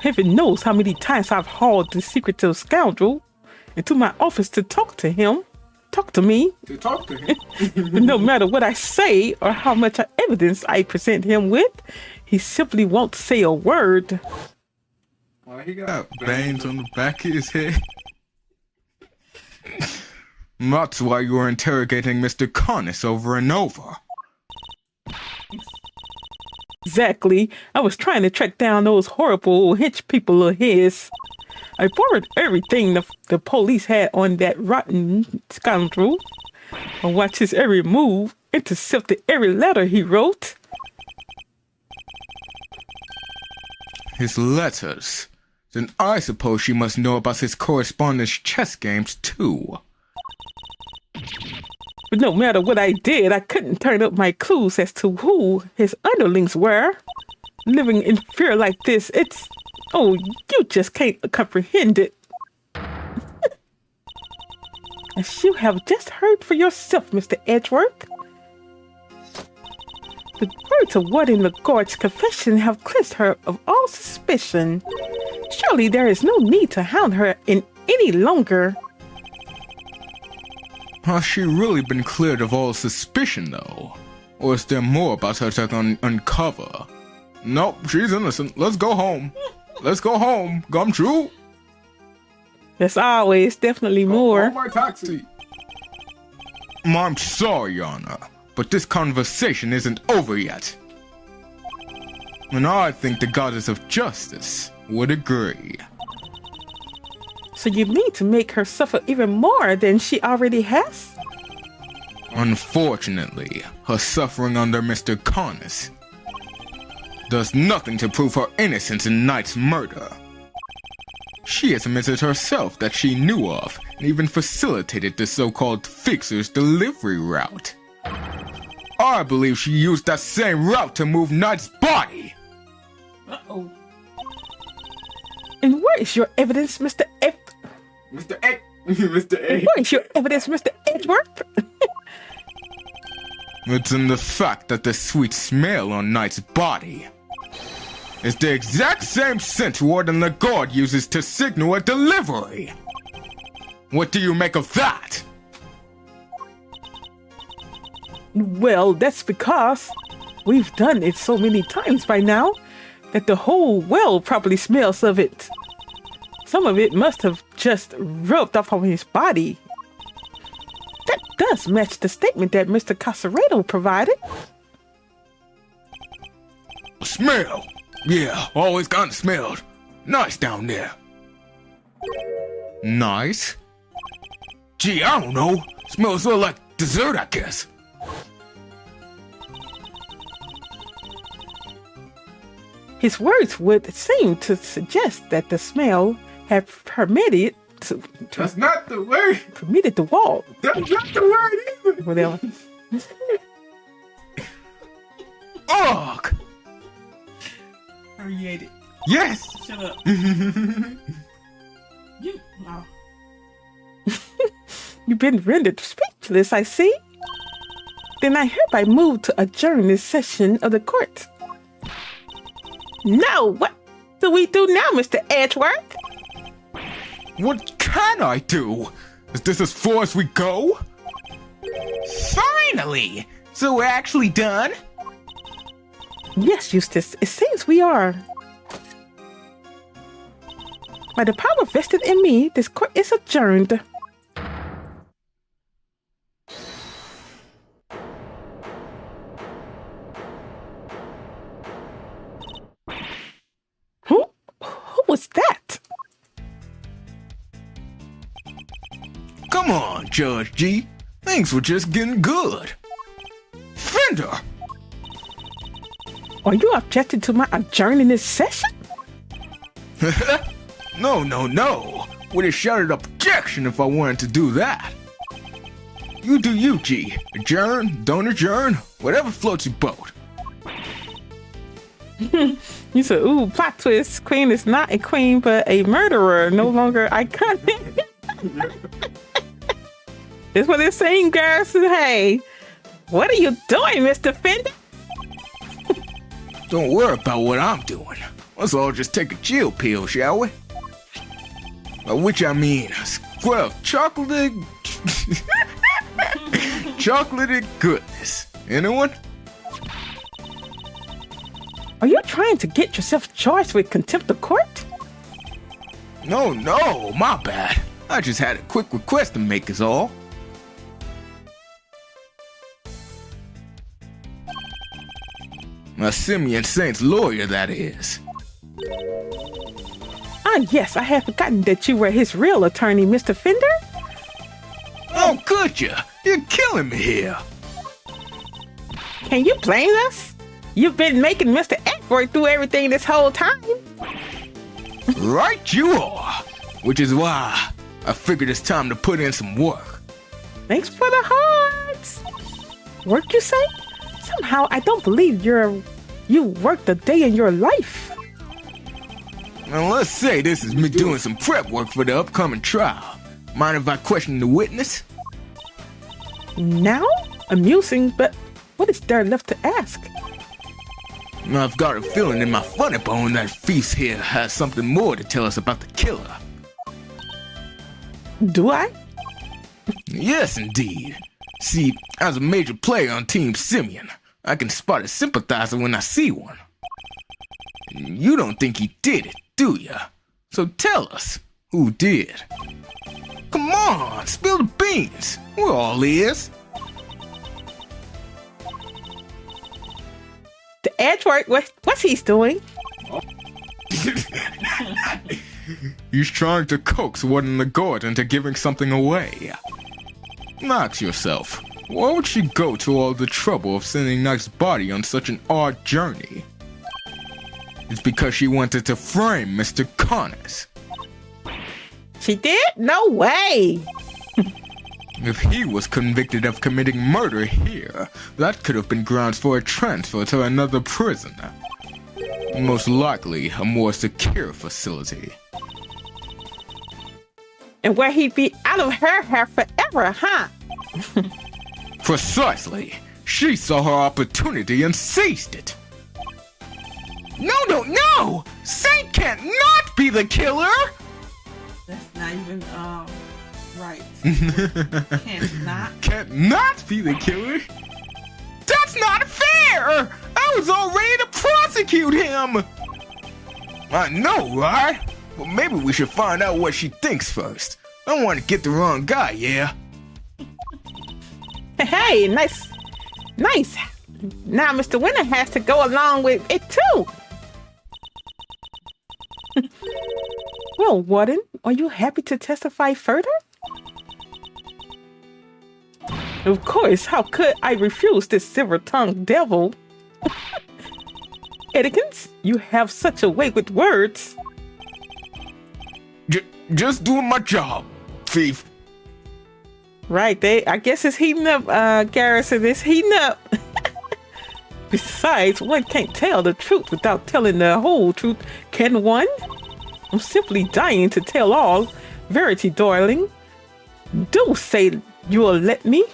Speaker 1: Heaven knows how many times I've hauled the secretive scoundrel into my office to talk to him. Talk to me.
Speaker 5: To talk to him.
Speaker 1: No matter what I say or how much evidence I present him with, he simply won't say a word.
Speaker 5: Well, he got
Speaker 3: veins on the back of his head. That's why you were interrogating Mr. Connors over and over.
Speaker 1: Exactly. I was trying to track down those horrible hench people of his. I borrowed everything the police had on that rotten scoundrel. I watched his every move, intercepted every letter he wrote.
Speaker 3: His letters? Then I suppose she must know about his correspondence chess games too.
Speaker 1: But no matter what I did, I couldn't turn up my clues as to who his underlings were. Living in fear like this, it's... Oh, you just can't comprehend it. As you have just heard for yourself, Mr. Edgeworth. The words of Warden Lagarde's confession have cleansed her of all suspicion. Surely there is no need to hound her any longer.
Speaker 3: Has she really been cleared of all suspicion, though? Or is there more about her to uncover? Nope, she's innocent. Let's go home. Let's go home. Gumshoe.
Speaker 1: There's always definitely more.
Speaker 5: Oh, my taxi.
Speaker 3: I'm sorry, Yana, but this conversation isn't over yet. And I think the goddess of justice would agree.
Speaker 1: So you need to make her suffer even more than she already has?
Speaker 3: Unfortunately, her suffering under Mr. Connors does nothing to prove her innocence in Knight's murder. She has admitted herself that she knew of and even facilitated the so-called Fixer's delivery route. I believe she used that same route to move Knight's body!
Speaker 1: Uh-oh. And where is your evidence, Mr. F?
Speaker 5: Mr. A. Mr. A.
Speaker 1: Where is your evidence, Mr. Edgeworth?
Speaker 3: It's in the fact that the sweet smell on Knight's body is the exact same scent Warden Lagarde uses to signal a delivery. What do you make of that?
Speaker 1: Well, that's because we've done it so many times by now that the whole well probably smells of it. Some of it must have just rubbed off on his body. That does match the statement that Mr. Casaredo provided.
Speaker 3: Smell? Yeah, always kinda smelled. Nice down there. Nice? Gee, I don't know. Smells sort of like dessert, I guess.
Speaker 1: His words would seem to suggest that the smell had permitted
Speaker 5: That's not the word.
Speaker 1: permitted the walk.
Speaker 5: That's not the word either.
Speaker 1: Whatever.
Speaker 3: Ugh!
Speaker 2: Created. Yes.
Speaker 1: Shut up. You. Oh. You've been rendered speechless, I see. Then I hereby move to adjourn this session of the court. No, what do we do now, Mr. Edgeworth?
Speaker 3: What can I do? Is this as far as we go?
Speaker 4: Finally! So we're actually done?
Speaker 1: Yes, Eustace, it seems we are. By the power vested in me, this court is adjourned. Who was that?
Speaker 3: Come on, Judge G. Things were just getting good. Fender!
Speaker 1: Are you objecting to my adjourning this session?
Speaker 3: No. Would have shouted objection if I wanted to do that. You do you, G. Adjourn, don't adjourn, whatever floats your boat.
Speaker 1: You said, ooh, plot twist. Queen is not a queen, but a murderer. No longer iconic. That's what they're saying, Garrison. Hey, what are you doing, Mr. Fender?
Speaker 3: Don't worry about what I'm doing. Let's all just take a chill pill, shall we? By which I mean a square of chocolate... chocolated goodness. Anyone?
Speaker 1: Are you trying to get yourself charged with contempt of court?
Speaker 3: No, my bad. I just had a quick request to make is all. A Simeon Saint's lawyer, that is.
Speaker 1: Ah, yes, I had forgotten that you were his real attorney, Mr. Fender.
Speaker 3: Oh, could ya? You're killing me here.
Speaker 1: Can you blame us? You've been making Mr. Edgeworth do everything this whole time.
Speaker 3: Right you are. Which is why I figured it's time to put in some work.
Speaker 1: Thanks for the hearts. Work, you say? Somehow I don't believe you worked a day in your life.
Speaker 3: Now let's say this is me doing some prep work for the upcoming trial. Mind if I question the witness?
Speaker 1: Now? Amusing, but what is there left to ask?
Speaker 3: I've got a feeling in my funny bone that Feast here has something more to tell us about the killer.
Speaker 1: Do I?
Speaker 3: Yes, indeed. See, as a major player on Team Simeon, I can spot a sympathizer when I see one. You don't think he did it, do ya? So tell us, who did? Come on, spill the beans. We're all ears.
Speaker 1: The Edgeworth, what's he doing?
Speaker 3: He's trying to coax one in the guard into giving something away. Ask yourself, why would she go to all the trouble of sending Knight's body on such an odd journey? It's because she wanted to frame Mr. Connors.
Speaker 1: She did? No way!
Speaker 3: If he was convicted of committing murder here, that could have been grounds for a transfer to another prison. Most likely a more secure facility.
Speaker 1: And where he'd be out of her hair forever, huh?
Speaker 3: Precisely. She saw her opportunity and seized it.
Speaker 4: No! Saint can't not be the killer!
Speaker 1: That's not even, right.
Speaker 3: Can't not be the killer?
Speaker 4: That's not fair! I was all ready to prosecute him!
Speaker 3: I know, right? But maybe we should find out what she thinks first. I don't want to get the wrong guy, yeah?
Speaker 1: Hey, nice. Now Mr. Winter has to go along with it too. Well, Warden, are you happy to testify further? Of course, how could I refuse this silver-tongued devil? Edikins, you have such a way with words.
Speaker 3: Just doing my job, thief.
Speaker 1: Right, I guess it's heating up, Garrison. It's heating up. Besides, one can't tell the truth without telling the whole truth, can one? I'm simply dying to tell all. Verity, darling. Do say you'll let me.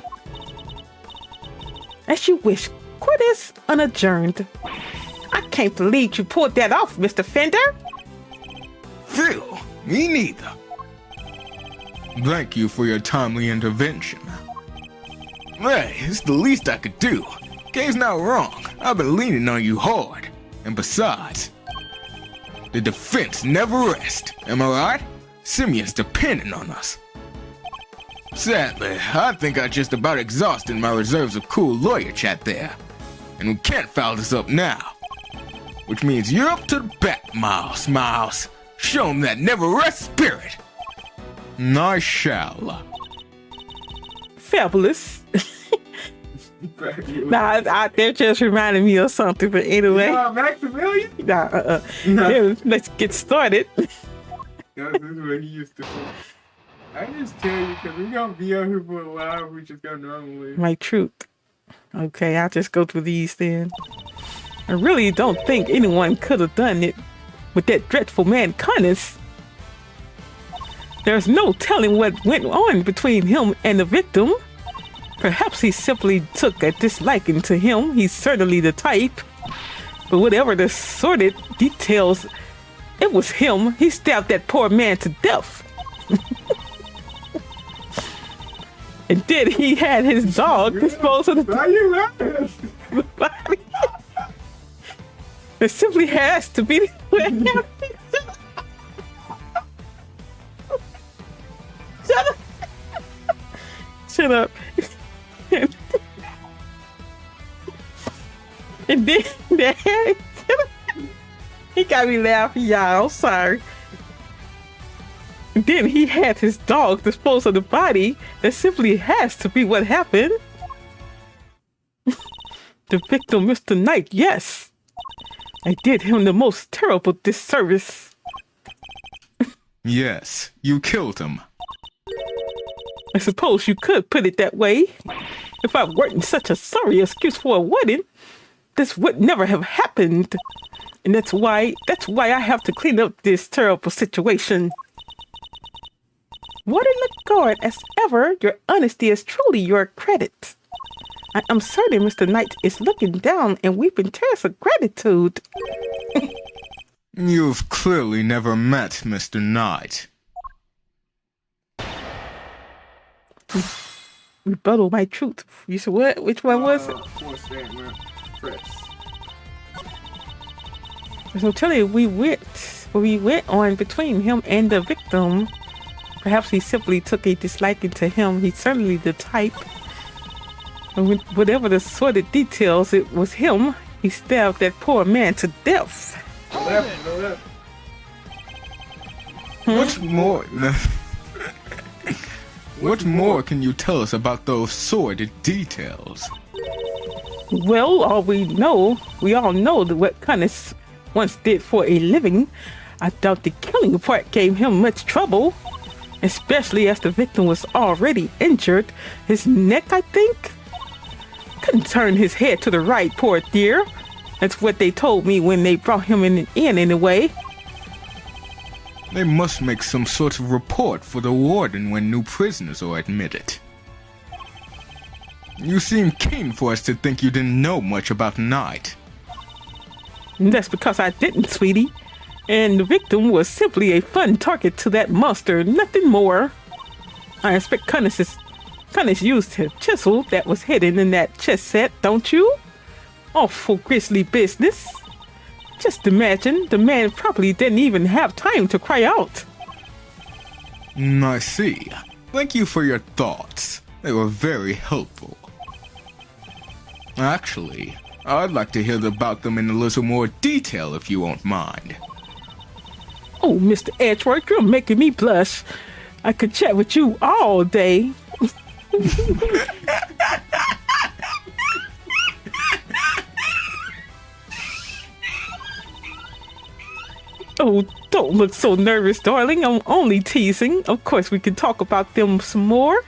Speaker 1: As you wish. Court is unadjourned. I can't believe you pulled that off, Mr. Fender.
Speaker 3: Phil, me neither. Thank you for your timely intervention. Hey, it's the least I could do. Kay's not wrong. I've been leaning on you hard. And besides, the defense never rests. Am I right? Simeon's depending on us. Sadly, I think I just about exhausted my reserves of cool lawyer chat there. And we can't foul this up now. Which means you're up to the bat, Miles. Show him that never rest spirit. I shall.
Speaker 1: Fabulous. Nah, they're just reminding me of something, but anyway.
Speaker 5: Maximilian?
Speaker 1: No. Yeah, let's get started.
Speaker 2: This is what he used to say. I just tell you, because we're going to be out here for a while, we just got normally.
Speaker 1: My truth. Okay, I'll just go through these then. I really don't think anyone could have done it with that dreadful man, Connors. There's no telling what went on between him and the victim. Perhaps he simply took a disliking to him. He's certainly the type. But whatever the sordid details, it was him. He stabbed that poor man to death. And then he had his dog dispose of the body. It simply has to be the way. Shut up. Shut up. And then he got me laughing, y'all. I'm sorry. And then he had his dog dispose of the body. That simply has to be what happened. The victim, Mr. Knight, yes. I did him the most terrible disservice.
Speaker 3: Yes, you killed him.
Speaker 1: I suppose you could put it that way. If I weren't such a sorry excuse for a wedding, this would never have happened. And that's why I have to clean up this terrible situation. What in the guard, as ever, your honesty is truly your credit. I'm certain Mr. Knight is looking down and weeping tears of gratitude.
Speaker 3: You've clearly never met Mr. Knight.
Speaker 1: Rebuttal my truth. You said what? Which one was it? So tell you, we went on between him and the victim. Perhaps he simply took a disliking to him. He's certainly the type. And whatever the sordid details, it was him. He stabbed that poor man to death.
Speaker 3: What more? What more can you tell us about those sordid details?
Speaker 1: Well, we all know that what Connors once did for a living. I doubt the killing part gave him much trouble, especially as the victim was already injured. His neck, I think, couldn't turn his head to the right, poor dear. That's what they told me when they brought him in anyway.
Speaker 3: They must make some sort of report for the warden when new prisoners are admitted. You seem keen for us to think you didn't know much about Knight.
Speaker 1: That's because I didn't, sweetie. And the victim was simply a fun target to that monster, nothing more. I expect Connors used his chisel that was hidden in that chess set, don't you? Awful grisly business. Just imagine, the man probably didn't even have time to cry out.
Speaker 3: I see. Thank you for your thoughts. They were very helpful. Actually, I'd like to hear about them in a little more detail if you won't mind.
Speaker 1: Oh, Mr. Edgeworth, you're making me blush. I could chat with you all day. Oh, don't look so nervous, darling. I'm only teasing. Of course, we can talk about them some more.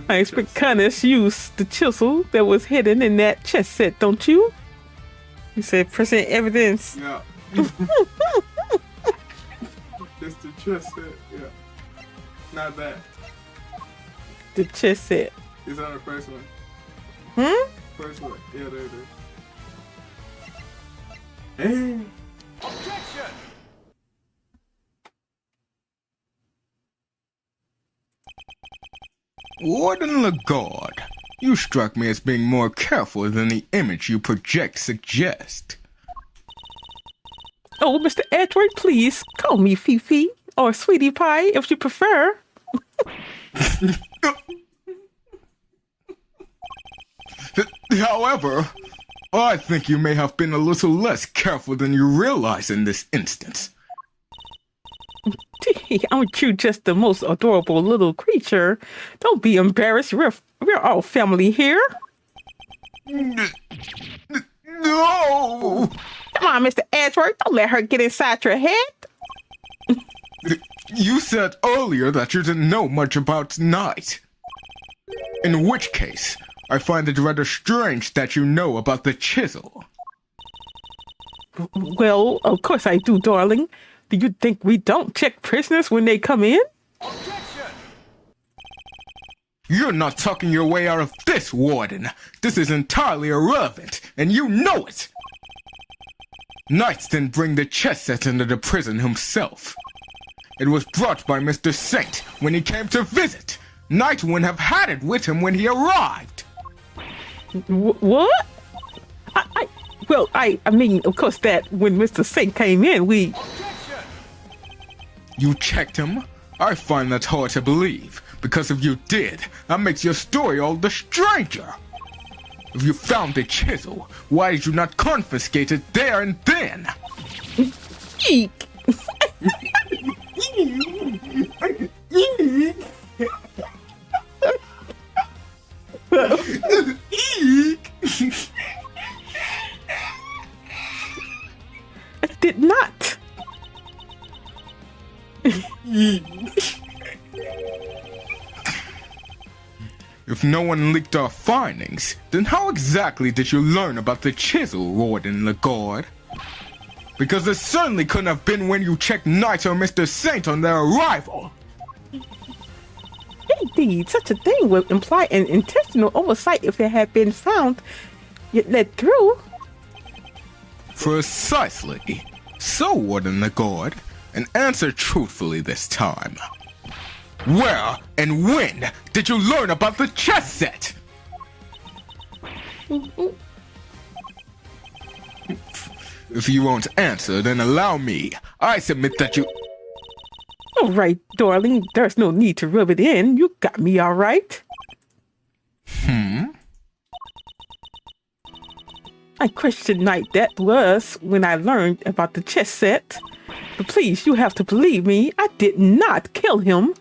Speaker 1: I expect Connors used the chisel that was hidden in that chess set, don't you? You said present evidence.
Speaker 2: Yeah. It's the chess set, yeah. Not that.
Speaker 1: The chess set.
Speaker 2: It's on the first one. First one. Yeah, there it is. Hey.
Speaker 4: Objection!
Speaker 3: Warden Lagarde, you struck me as being more careful than the image you project suggests.
Speaker 1: Oh, Mr. Edward, please call me Fifi or Sweetie Pie if you prefer.
Speaker 3: However, I think you may have been a little less careful than you realize in this instance.
Speaker 1: Aren't you just the most adorable little creature? Don't be embarrassed. We're all family here.
Speaker 3: No!
Speaker 1: Come on, Mr. Edward. Don't let her get inside your head.
Speaker 3: You said earlier that you didn't know much about Knight. In which case, I find it rather strange that you know about the chisel.
Speaker 1: Well, of course I do, darling. Do you think we don't check prisoners when they come in?
Speaker 4: Objection!
Speaker 3: You're not talking your way out of this, Warden. This is entirely irrelevant, and you know it. Knight didn't bring the chess set into the prison himself. It was brought by Mr. Saint when he came to visit. Knight wouldn't have had it with him when he arrived.
Speaker 1: What? I mean, of course, that when Mr. Saint came in, we...
Speaker 3: You checked him? I find that hard to believe, because if you did, that makes your story all the stranger. If you found the chisel, why did you not confiscate it there and then?
Speaker 1: Eek! I did not.
Speaker 3: If no one leaked our findings, then how exactly did you learn about the chisel, Warden Lagarde? Because it certainly couldn't have been when you checked Knight or Mr. Saint on their arrival.
Speaker 1: Indeed, such a thing would imply an intentional oversight if it had been found yet let through.
Speaker 3: Precisely. So, Warden Lagarde, and answer truthfully this time. Where and when did you learn about the chess set? If you won't answer, then allow me. I submit that you...
Speaker 1: All right, darling, there's no need to rub it in. You got me all right. I questioned Knight, that was when I learned about the chess set. But please, you have to believe me, I did not kill him.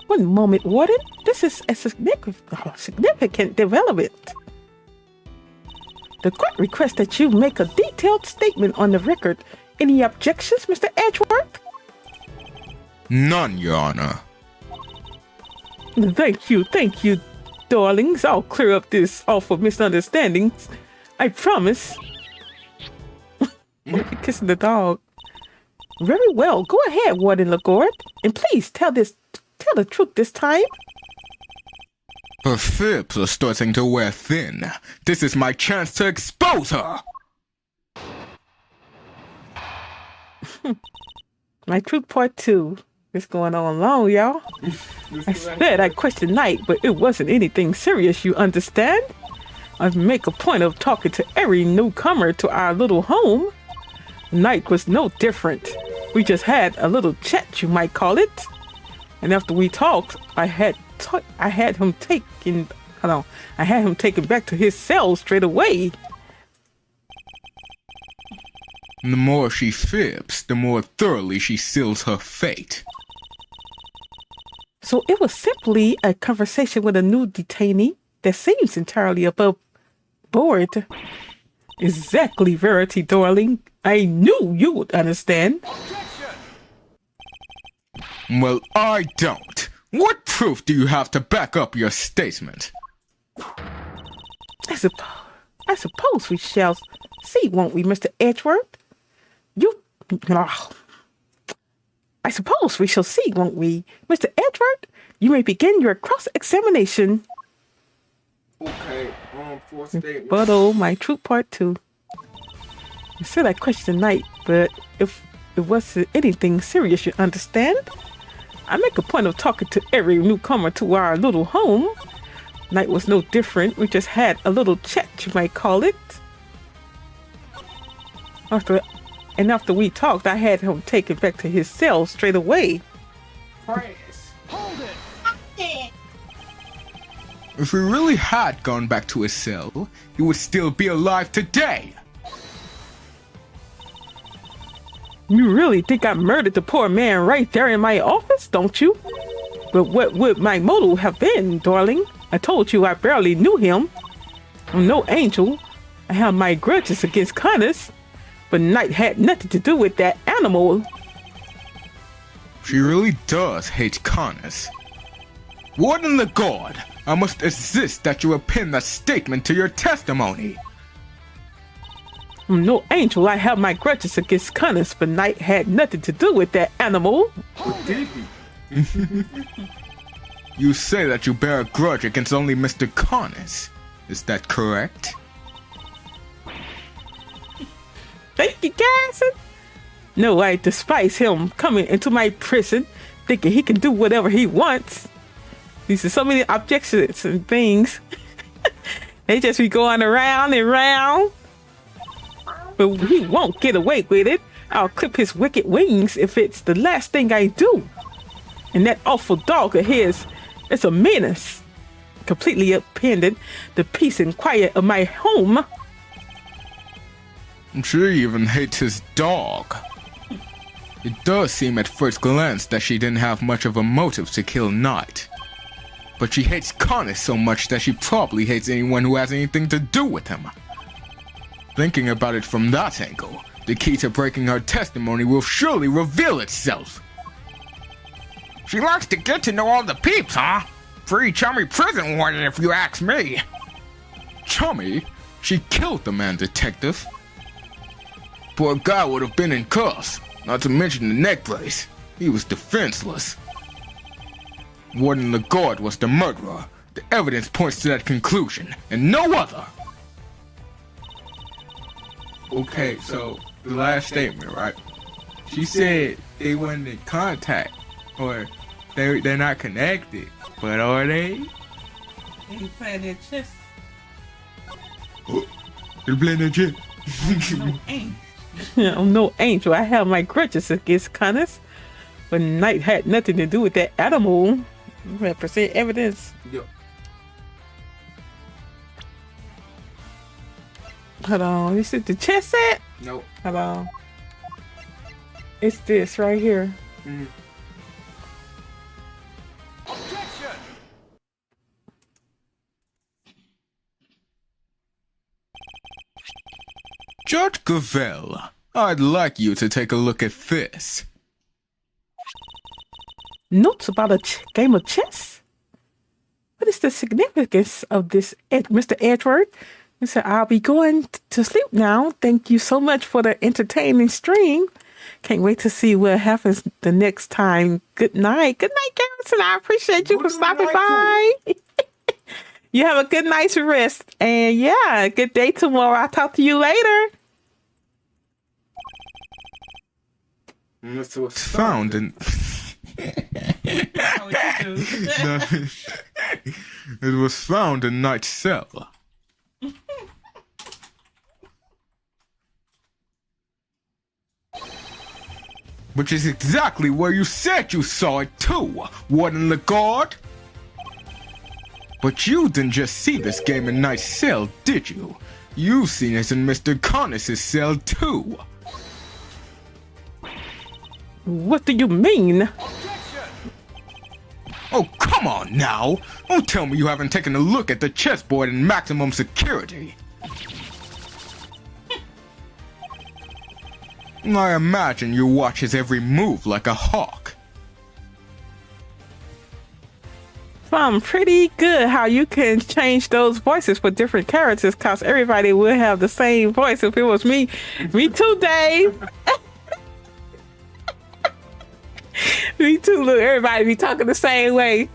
Speaker 1: One moment, Warden. This is a significant development. The court requests that you make a detailed statement on the record. Any objections, Mr. Edgeworth?
Speaker 3: None, Your Honor.
Speaker 1: Thank you, darlings. I'll clear up this awful misunderstandings. I promise. Kissing the dog. Very well. Go ahead, Warden Lagarde, and please tell the truth this time.
Speaker 3: Her fibs are starting to wear thin. This is my chance to expose her.
Speaker 1: My truth part 2. It's going on long, y'all. I said I questioned Knight, but it wasn't anything serious, you understand? I make a point of talking to every newcomer to our little home. Knight was no different. We just had a little chat, you might call it. And after we talked, I had him taken back to his cell straight away.
Speaker 3: The more she fibs, the more thoroughly she seals her fate.
Speaker 1: So it was simply a conversation with a new detainee that seems entirely above board. Exactly, Verity, darling. I knew you would understand.
Speaker 3: Well, I don't. What proof do you have to back up your statement?
Speaker 1: I suppose we shall see, won't we, Mr. Edgeworth? I suppose we shall see, won't we, Mr. Edgeworth? You may begin your cross-examination.
Speaker 2: Okay, fourth statement.
Speaker 1: But oh, my troop part 2. I said I questioned the knight, but if it wasn't anything serious, you understand? I make a point of talking to every newcomer to our little home. Night was no different. We just had a little chat, you might call it. After we talked, I had him taken back to his cell straight away.
Speaker 5: Press.
Speaker 4: Hold it!
Speaker 3: If he really had gone back to his cell, he would still be alive today.
Speaker 1: You really think I murdered the poor man right there in my office, don't you? But what would my motive have been, darling? I told you I barely knew him. I'm no angel. I have my grudges against Connors, but Knight had nothing to do with that animal.
Speaker 3: She really does hate Connors. Warden the God, I must insist that you append that statement to your testimony.
Speaker 1: I'm no angel. I have my grudges against Connors, but Knight had nothing to do with that animal.
Speaker 2: What did he?
Speaker 3: You say that you bear a grudge against only Mr. Connors. Is that correct?
Speaker 1: Thank you, Garrison. No, I despise him coming into my prison, thinking he can do whatever he wants. These are so many objections and things. They just be going around and round. But he won't get away with it. I'll clip his wicked wings if it's the last thing I do. And that awful dog of his, it's a menace. Completely upended the peace and quiet of my home.
Speaker 3: She even hates his dog. It does seem at first glance that she didn't have much of a motive to kill Knight. But she hates Connors so much that she probably hates anyone who has anything to do with him. Thinking about it from that angle, the key to breaking her testimony will surely reveal itself.
Speaker 4: She likes to get to know all the peeps, huh? Free chummy prison warden if you ask me.
Speaker 3: Chummy? She killed the man, detective. Poor guy would have been in cuffs, not to mention the neck brace. He was defenseless. Warden Lagarde was the murderer. The evidence points to that conclusion, and no other.
Speaker 2: Okay, so the last statement, right? She said they weren't in contact, or they're not connected, but are they?
Speaker 1: They playing their chess.
Speaker 2: They're playing their chess.
Speaker 1: I'm no angel. I have my grudges against Connors, but Knight had nothing to do with that animal. Represent evidence.
Speaker 2: Yep.
Speaker 1: Hold on. You see the chess set?
Speaker 2: Nope.
Speaker 1: Hold on. It's this right here.
Speaker 2: Mm.
Speaker 3: Judge Gavell, I'd like you to take a look at this.
Speaker 1: Notes about a game of chess? What is the significance of this, Mr. Edgeworth? He said, I'll be going to sleep now. Thank you so much for the entertaining stream. Can't wait to see what happens the next time. Good night. Good night, Garrison. I appreciate you for stopping by. You have a good night's rest. And yeah, good day tomorrow. I'll talk to you later.
Speaker 3: Found in... No, it was found in Knight's cell. Which is exactly where you said you saw it too, Warden Lagarde. But you didn't just see this game in Knight's cell, did you? You've seen it in Mr. Connors' cell too.
Speaker 1: What do you mean?
Speaker 3: Oh, come on now! Don't tell me you haven't taken a look at the chessboard in maximum security. I imagine you watch his every move like a hawk.
Speaker 1: I'm pretty good how you can change those voices for different characters, cause everybody would have the same voice if it was me. Me too, Dave. Me too. Look, everybody be talking the same way.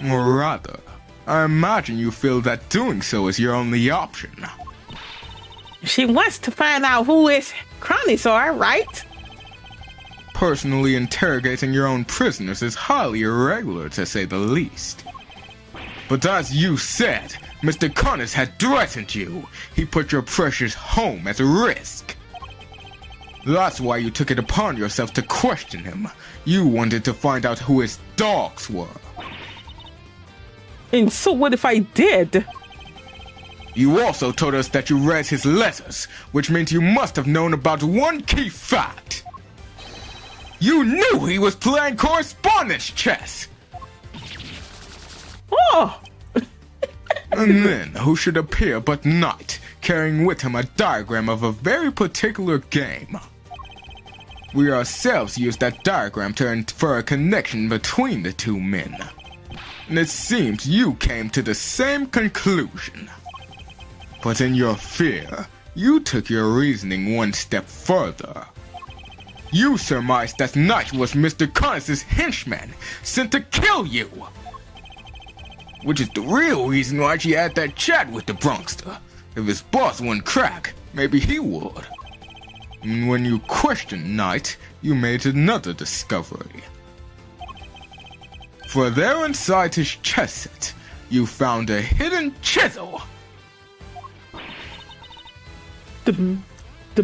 Speaker 3: Rather, I imagine you feel that doing so is your only option.
Speaker 1: She wants to find out who is Chronosaur, right?
Speaker 3: Personally interrogating your own prisoners is highly irregular, to say the least. But as you said, Mr. Connors had threatened you. He put your precious home at risk. That's why you took it upon yourself to question him. You wanted to find out who his dogs were.
Speaker 1: And so what if I did?
Speaker 3: You also told us that you read his letters, which means you must have known about one key fact. You knew he was playing correspondence chess!
Speaker 1: Oh!
Speaker 3: And then, who should appear but Knight, carrying with him a diagram of a very particular game. We ourselves used that diagram to infer a connection between the two men. And it seems you came to the same conclusion. But in your fear, you took your reasoning one step further. You surmised that Knight was Mr. Connors' henchman, sent to kill you! Which is the real reason why she had that chat with the Bronxter. If his boss wouldn't crack, maybe he would. And when you questioned Knight, you made another discovery. For there inside his chest set, you found a hidden chisel!
Speaker 1: The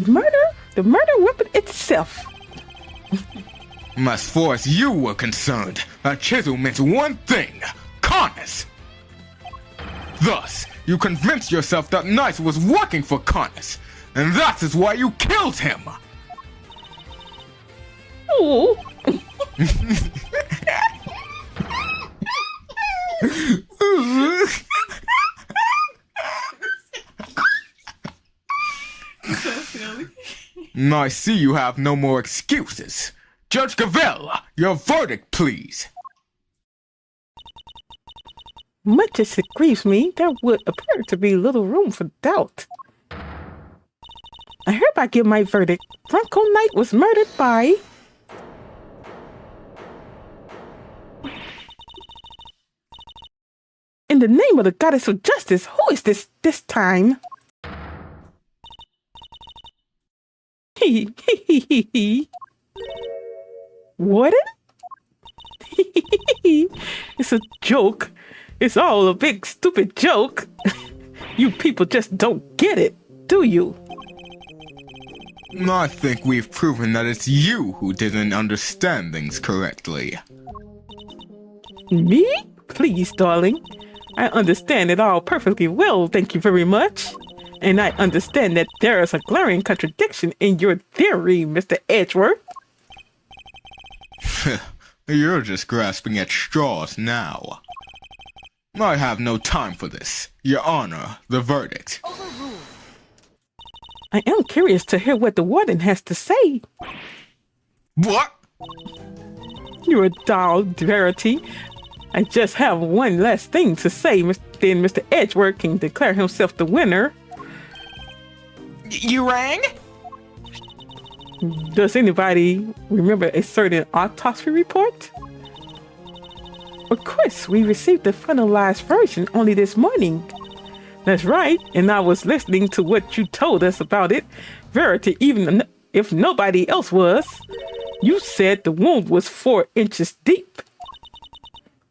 Speaker 1: murder weapon itself.
Speaker 3: As far as you were concerned, a chisel meant one thing, Connors. Thus, you convinced yourself that Knight was working for Connors, and that is why you killed him.
Speaker 1: Oh.
Speaker 3: I see you have no more excuses. Judge Gavell, your verdict, please.
Speaker 1: Much as it grieves me, there would appear to be little room for doubt. I hereby give my verdict. Bronco Knight was murdered by... In the name of the goddess of justice, who is this time? Warden? It's a joke. It's all a big stupid joke. You people just don't get it, do you?
Speaker 3: I think we've proven that it's you who didn't understand things correctly.
Speaker 1: Me? Please, darling. I understand it all perfectly well, thank you very much. And I understand that there is a glaring contradiction in your theory, Mr. Edgeworth.
Speaker 3: You're just grasping at straws now. I have no time for this. Your Honor, the verdict.
Speaker 6: Overruled.
Speaker 1: I am curious to hear what the warden has to say.
Speaker 3: What?
Speaker 1: You're a doll, Verity. I just have one last thing to say, then Mr. Edgeworth can declare himself the winner.
Speaker 5: You rang?
Speaker 1: Does anybody remember a certain autopsy report? Of course, we received the finalized version only this morning. That's right, and I was listening to what you told us about it. Verity, even if nobody else was. You said the wound was 4 inches deep.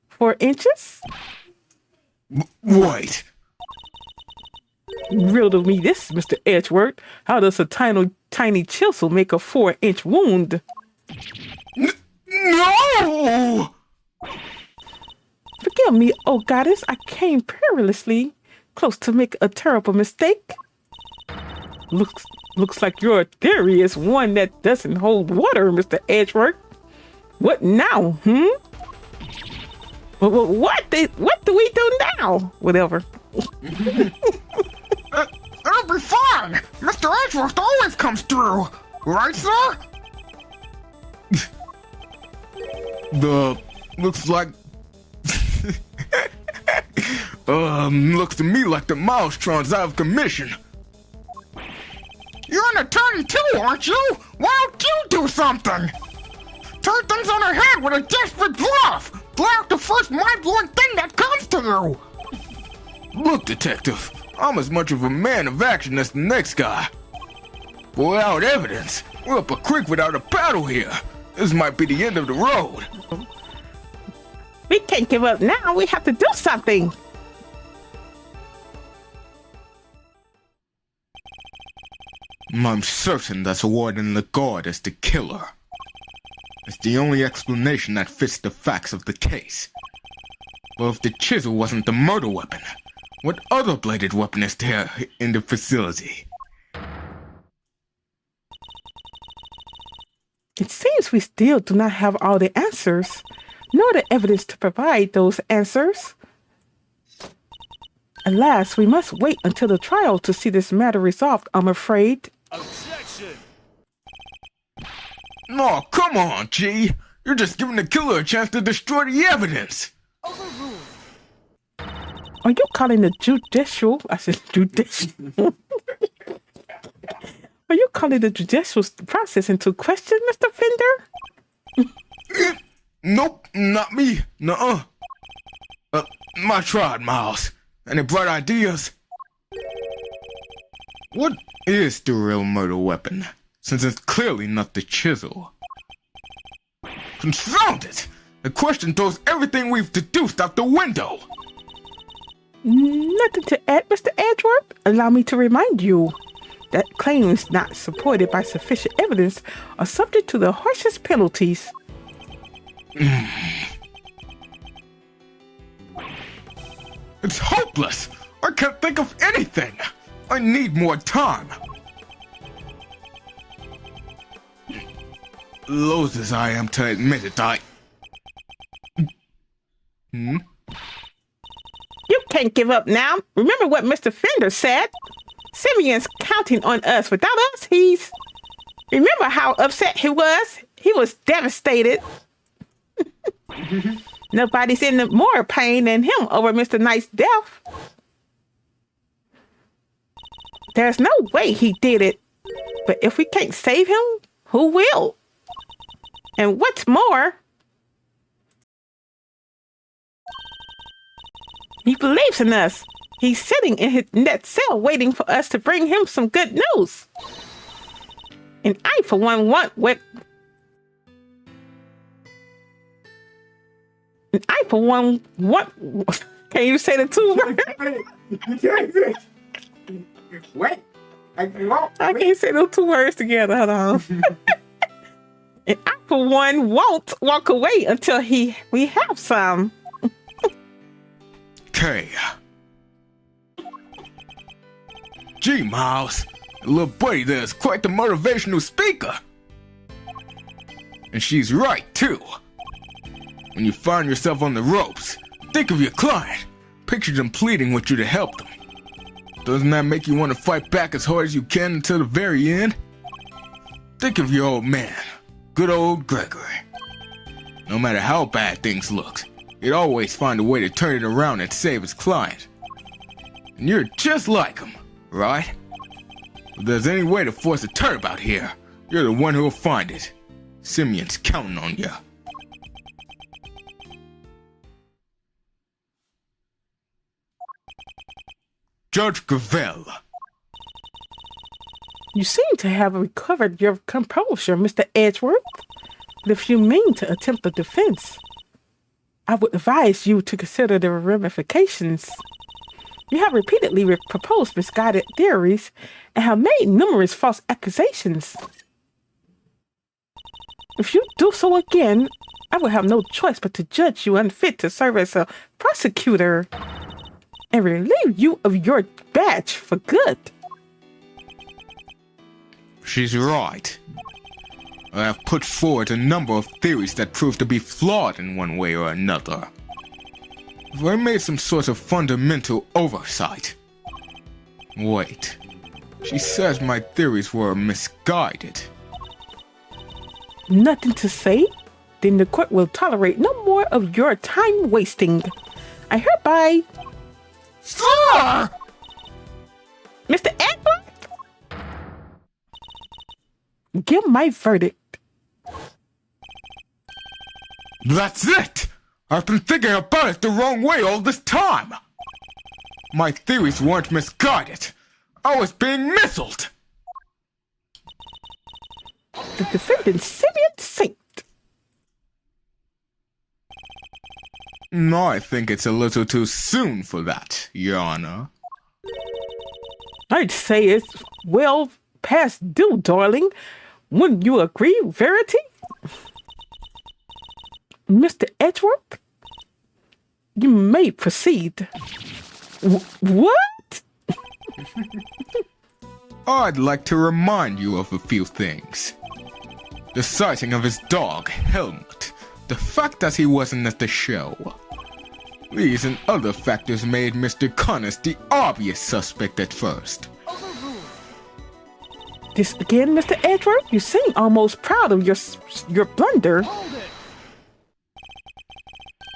Speaker 1: 4 inches?
Speaker 3: Wait.
Speaker 1: Riddle me this, Mr. Edgeworth. How does a tiny chisel make a 4-inch wound?
Speaker 3: No!
Speaker 1: Forgive me, oh goddess. I came perilously close to make a terrible mistake. Looks like your theory is one that doesn't hold water, Mr. Edgeworth. What now, What do we do now? Whatever.
Speaker 4: It'll be fine! Mr. Edgeworth always comes through! Right, sir?
Speaker 3: Looks like... looks to me like the Mousetron's out of commission.
Speaker 4: You're an attorney too, aren't you? Why don't you do something? Turn things on their head with a desperate bluff! Blow out the first mind-blowing thing that comes to you!
Speaker 3: Look, Detective, I'm as much of a man of action as the next guy. But without evidence, we're up a creek without a paddle here. This might be the end of the road.
Speaker 1: We can't give up now. We have to do something.
Speaker 3: I'm certain that Warden Lagarde is the killer. It's the only explanation that fits the facts of the case. But if the chisel wasn't the murder weapon, what other bladed weapon is there in the facility?
Speaker 1: It seems we still do not have all the answers, nor the evidence to provide those answers. Alas, we must wait until the trial to see this matter resolved, I'm afraid.
Speaker 6: Objection!
Speaker 3: No, come on, G. You're just giving the killer a chance to destroy the evidence.
Speaker 6: Overruled.
Speaker 1: Are you calling the judicial? I said judicial. Are you calling the judicial process into question, Mr. Fender?
Speaker 3: Nope, not me. Nuh-uh. I tried, Miles. Any bright ideas? What is the real murder weapon, since it's clearly not the chisel? Confound it! The question throws everything we've deduced out the window!
Speaker 1: Nothing to add, Mr. Edgeworth. Allow me to remind you that claims not supported by sufficient evidence are subject to the harshest penalties.
Speaker 3: It's hopeless! I can't think of anything! I need more time! Loath as I am to admit it,
Speaker 1: You can't give up now. Remember what Mr. Fender said? Simeon's counting on us. Without us, Remember how upset he was? He was devastated. Nobody's in more pain than him over Mr. Knight's death. There's no way he did it. But if we can't save him, who will? And what's more, he believes in us. He's sitting in that cell waiting for us to bring him some good news. And I, for one, want what... And I, for one, want... Can you say the two words?
Speaker 5: Wait. I
Speaker 1: can't say those two words together. Hold on. And I, for one, won't walk away until we have some.
Speaker 3: Okay. Gee, Miles, your little buddy there's quite the motivational speaker. And she's right, too. When you find yourself on the ropes, think of your client. Picture them pleading with you to help them. Doesn't that make you want to fight back as hard as you can until the very end? Think of your old man, good old Gregory. No matter how bad things looked, he'd always find a way to turn it around and save his client. And you're just like him, right? If there's any way to force a turnabout here, you're the one who'll find it. Simeon's counting on you. Judge Gavell.
Speaker 1: You seem to have recovered your composure, Mr. Edgeworth. But if you mean to attempt a defense, I would advise you to consider the ramifications. You have repeatedly proposed misguided theories and have made numerous false accusations. If you do so again, I will have no choice but to judge you unfit to serve as a prosecutor and relieve you of your badge for good.
Speaker 3: She's right. I have put forward a number of theories that prove to be flawed in one way or another. If I made some sort of fundamental oversight. Wait. She says my theories were misguided.
Speaker 1: Nothing to say? then the court will tolerate no more of your time wasting. I hereby...
Speaker 4: Sir!
Speaker 1: Mr. Edward? Give my verdict.
Speaker 3: That's it! I've been thinking about it the wrong way all this time! My theories weren't misguided. I was being misled!
Speaker 1: The defendant, Simeon Saint.
Speaker 3: I think it's a little too soon for that, Your Honor.
Speaker 1: I'd say it's well past due, darling. Wouldn't you agree, Verity? Mr. Edgeworth? You may proceed. What?
Speaker 3: I'd like to remind you of a few things. The sighting of his dog, Helmut. The fact that he wasn't at the show. These and other factors made Mr. Connors the obvious suspect at first.
Speaker 1: This again, Mr. Edgeworth? You seem almost proud of your blunder.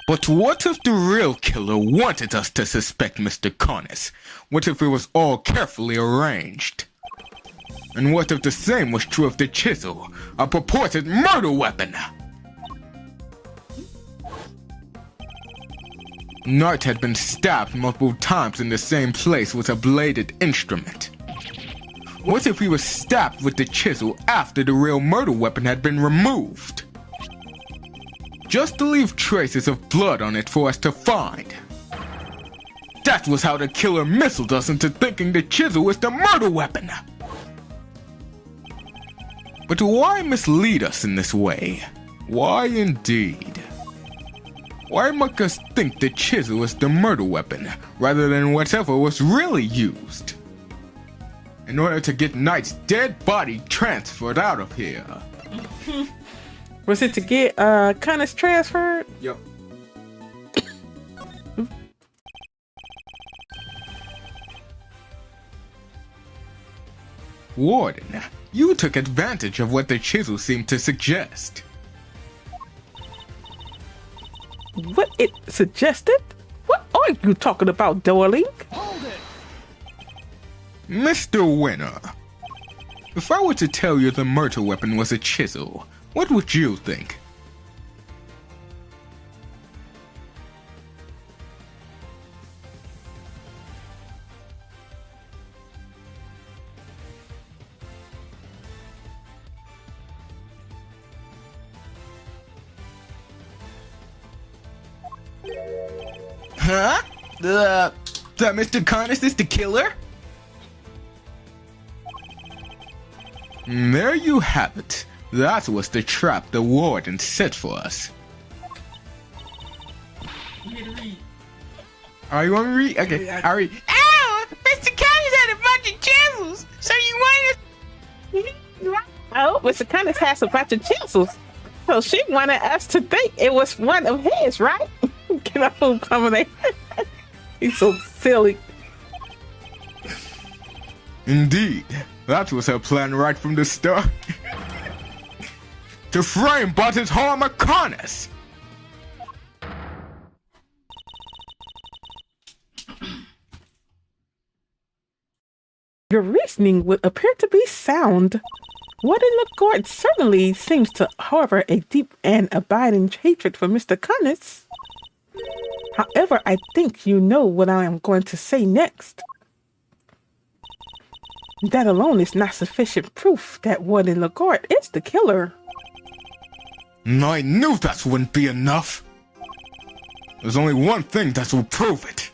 Speaker 3: But what if the real killer wanted us to suspect Mr. Connors? What if it was all carefully arranged? And what if the same was true of the chisel, a purported murder weapon? Knight had been stabbed multiple times in the same place with a bladed instrument. What if he was stabbed with the chisel after the real murder weapon had been removed? Just to leave traces of blood on it for us to find. That was how the killer misled us into thinking the chisel was the murder weapon. But why mislead us in this way? Why indeed? Why make us think the chisel is the murder weapon, rather than whatever was really used? In order to get Knight's dead body transferred out of here.
Speaker 1: Was it to get Connors transferred?
Speaker 5: Yep.
Speaker 3: Warden, you took advantage of what the chisel seemed to suggest.
Speaker 1: What it suggested? What are you talking about, darling?
Speaker 3: Mr. Winner, if I were to tell you the murder weapon was a chisel, what would you think? Huh? That Mr. Connors is the killer? There you have it. That was the trap the warden set for us. Are you want me to read? Okay, I'll read.
Speaker 4: Ow! Mr. Connors had a bunch of chisels, so you wanted...
Speaker 1: Oh, Mr. Connors has a bunch of chisels. So she wanted us to think it was one of his, right? Get up on coming there. He's so silly.
Speaker 3: Indeed, that was her plan right from the start. To frame but his harm Connors.
Speaker 1: Your reasoning would appear to be sound. Warden LaGuard certainly seems to harbor a deep and abiding hatred for Mr. Connors. However, I think you know what I am going to say next. That alone is not sufficient proof that Warden LaGuard is the killer.
Speaker 3: I knew that wouldn't be enough. There's only one thing that will prove it.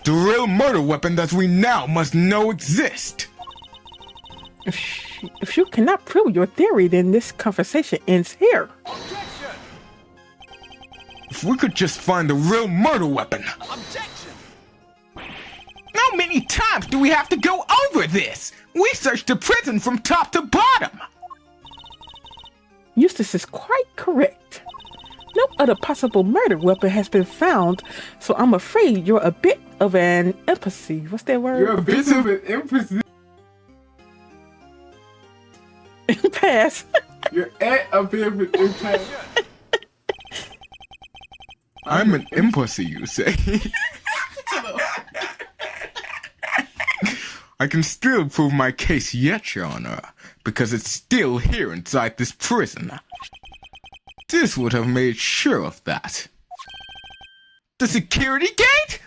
Speaker 3: The real murder weapon that we now must know exists.
Speaker 1: If you cannot prove your theory, then this conversation ends here.
Speaker 3: If we could just find the real murder weapon.
Speaker 4: Objection!
Speaker 3: How many times do we have to go over this? We searched the prison from top to bottom.
Speaker 1: Eustace is quite correct. No other possible murder weapon has been found, so I'm afraid you're a bit of an empathy. What's that word?
Speaker 5: You're a bit of an emphasis.
Speaker 1: Pass.
Speaker 2: Your aunt appeared with your child.
Speaker 3: I'm an imposter, you say? I can still prove my case yet, Your Honor, because it's still here inside this prison. This would have made sure of that. The security gate?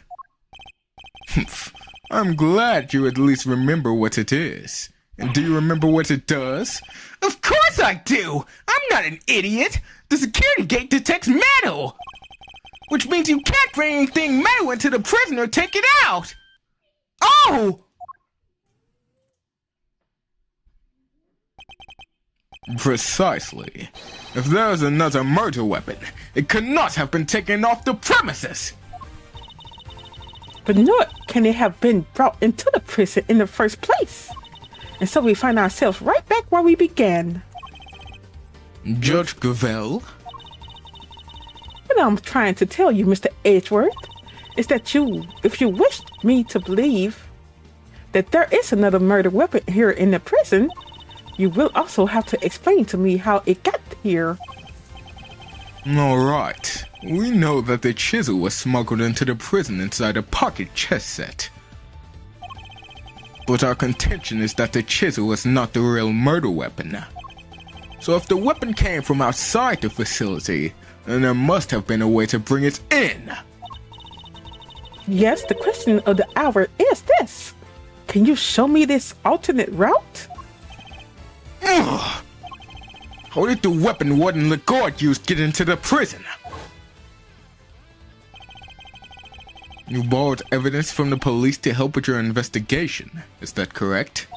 Speaker 3: I'm glad you at least remember what it is. And do you remember what it does?
Speaker 4: Of course I do! I'm not an idiot! The security gate detects metal! Which means you can't bring anything metal into the prison or take it out! Oh!
Speaker 3: Precisely. If there is another murder weapon, it could not have been taken off the premises!
Speaker 1: But nor can it have been brought into the prison in the first place. And so we find ourselves right back where we began.
Speaker 3: Judge Gavell?
Speaker 1: What I'm trying to tell you, Mr. Edgeworth, is that if you wished me to believe that there is another murder weapon here in the prison, you will also have to explain to me how it got here.
Speaker 3: Alright. We know that the chisel was smuggled into the prison inside a pocket chess set. But our contention is that the chisel was not the real murder weapon. So if the weapon came from outside the facility, then there must have been a way to bring it in.
Speaker 1: Yes, the question of the hour is this. Can you show me this alternate route?
Speaker 3: Ugh. How did the weapon Warden Legault used get into the prison? You borrowed evidence from the police to help with your investigation, is that correct?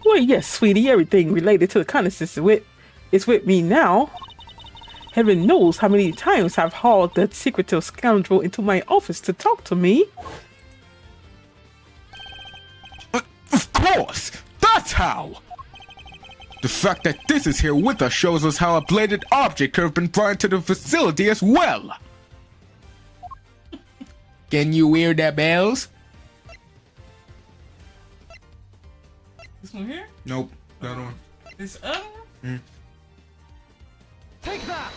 Speaker 1: Well, yes, sweetie, everything related to the Constance is with me now. Heaven knows how many times I've hauled that secretive scoundrel into my office to talk to me.
Speaker 3: Of course! That's how! The fact that this is here with us shows us how a bladed object could have been brought into the facility as well! Can you hear the bells?
Speaker 2: This one here?
Speaker 3: Nope, that one.
Speaker 2: This other one?
Speaker 4: Take that!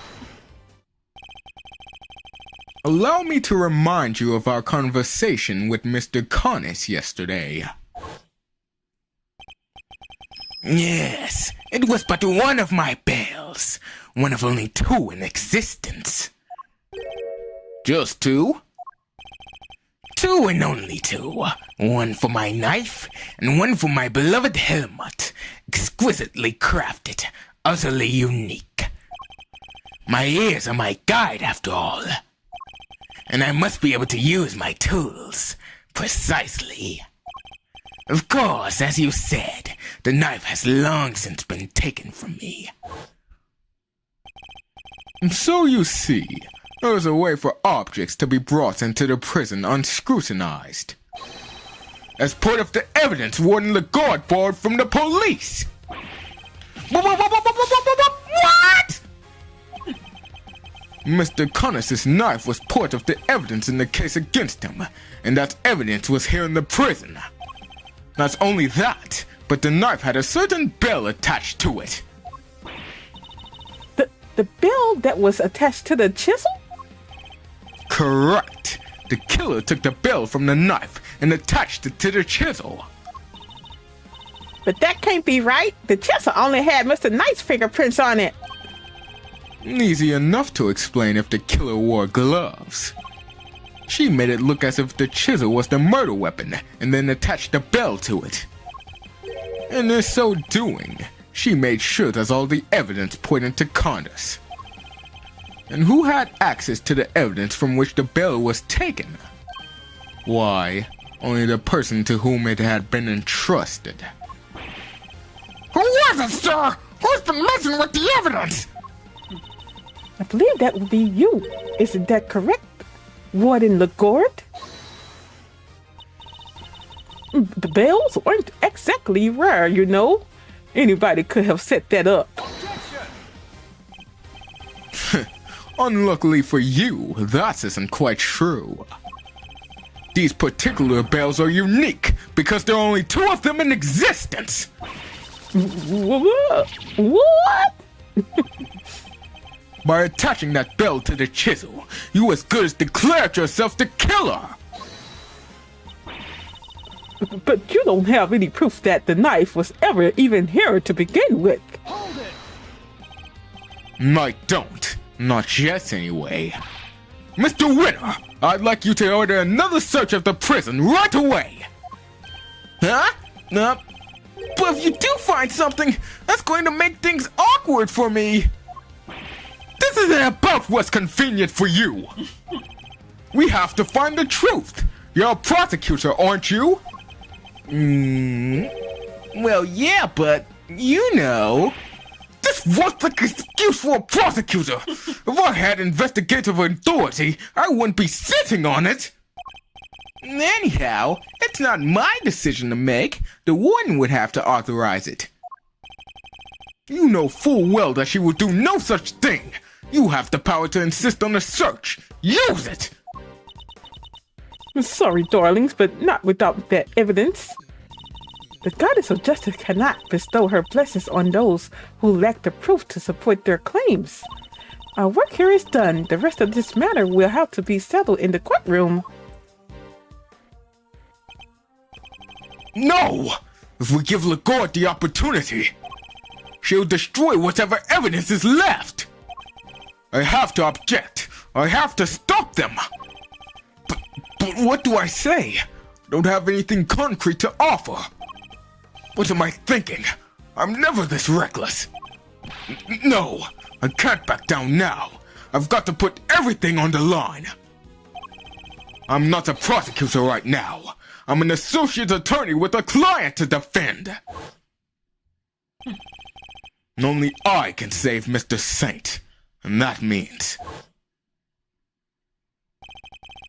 Speaker 3: Allow me to remind you of our conversation with Mr. Connis yesterday.
Speaker 4: Yes, it was but one of my bells. One of only two in existence.
Speaker 3: Just two?
Speaker 4: Two and only two. One for my knife, and one for my beloved helmet. Exquisitely crafted, utterly unique. My ears are my guide after all. And I must be able to use my tools. Precisely. Of course, as you said, the knife has long since been taken from me.
Speaker 3: So you see, there is a way for objects to be brought into the prison unscrutinized. As part of the evidence Warden Legault borrowed from the police!
Speaker 4: What?
Speaker 3: Mr. Connis's knife was part of the evidence in the case against him, and that evidence was here in the prison. Not only that, but the knife had a certain bell attached to it.
Speaker 1: The bell that was attached to the chisel?
Speaker 3: Correct. The killer took the bell from the knife and attached it to the chisel.
Speaker 1: But that can't be right. The chisel only had Mr. Knight's fingerprints on it.
Speaker 3: Easy enough to explain if the killer wore gloves. She made it look as if the chisel was the murder weapon and then attached the bell to it. And in so doing, she made sure that all the evidence pointed to Candace. And who had access to the evidence from which the bell was taken? Why, only the person to whom it had been entrusted.
Speaker 4: Who was it, sir? Who's been messing with the evidence?
Speaker 1: I believe that would be you. Isn't that correct, Warden Legault? The bells weren't exactly rare, you know. Anybody could have set that up.
Speaker 3: Unluckily for you, that isn't quite true. These particular bells are unique because there are only two of them in existence.
Speaker 1: What?
Speaker 3: By attaching that bell to the chisel, you as good as declared yourself the killer!
Speaker 1: But you don't have any proof that the knife was ever even here to begin with.
Speaker 3: I don't. Not yet, anyway. Mr. Winner, I'd like you to order another search of the prison right away! Huh? But if you do find something, that's going to make things awkward for me! This isn't about what's convenient for you! We have to find the truth! You're a prosecutor, aren't you? Well, yeah, but you know. This was like an excuse for a prosecutor! If I had investigative authority, I wouldn't be sitting on it! Anyhow, it's not my decision to make. The warden would have to authorize it. You know full well that she will do no such thing! You have the power to insist on a search! Use it!
Speaker 1: Sorry, darlings, but not without that evidence. The goddess of justice cannot bestow her blessings on those who lack the proof to support their claims. Our work here is done. The rest of this matter will have to be settled in the courtroom.
Speaker 3: No! If we give Lagarde the opportunity, she'll destroy whatever evidence is left! I have to object. I have to stop them! But what do I say? I don't have anything concrete to offer. What am I thinking? I'm never this reckless. No, I can't back down now. I've got to put everything on the line. I'm not a prosecutor right now. I'm an associate attorney with a client to defend. Only I can save Mr. Saint. And that means...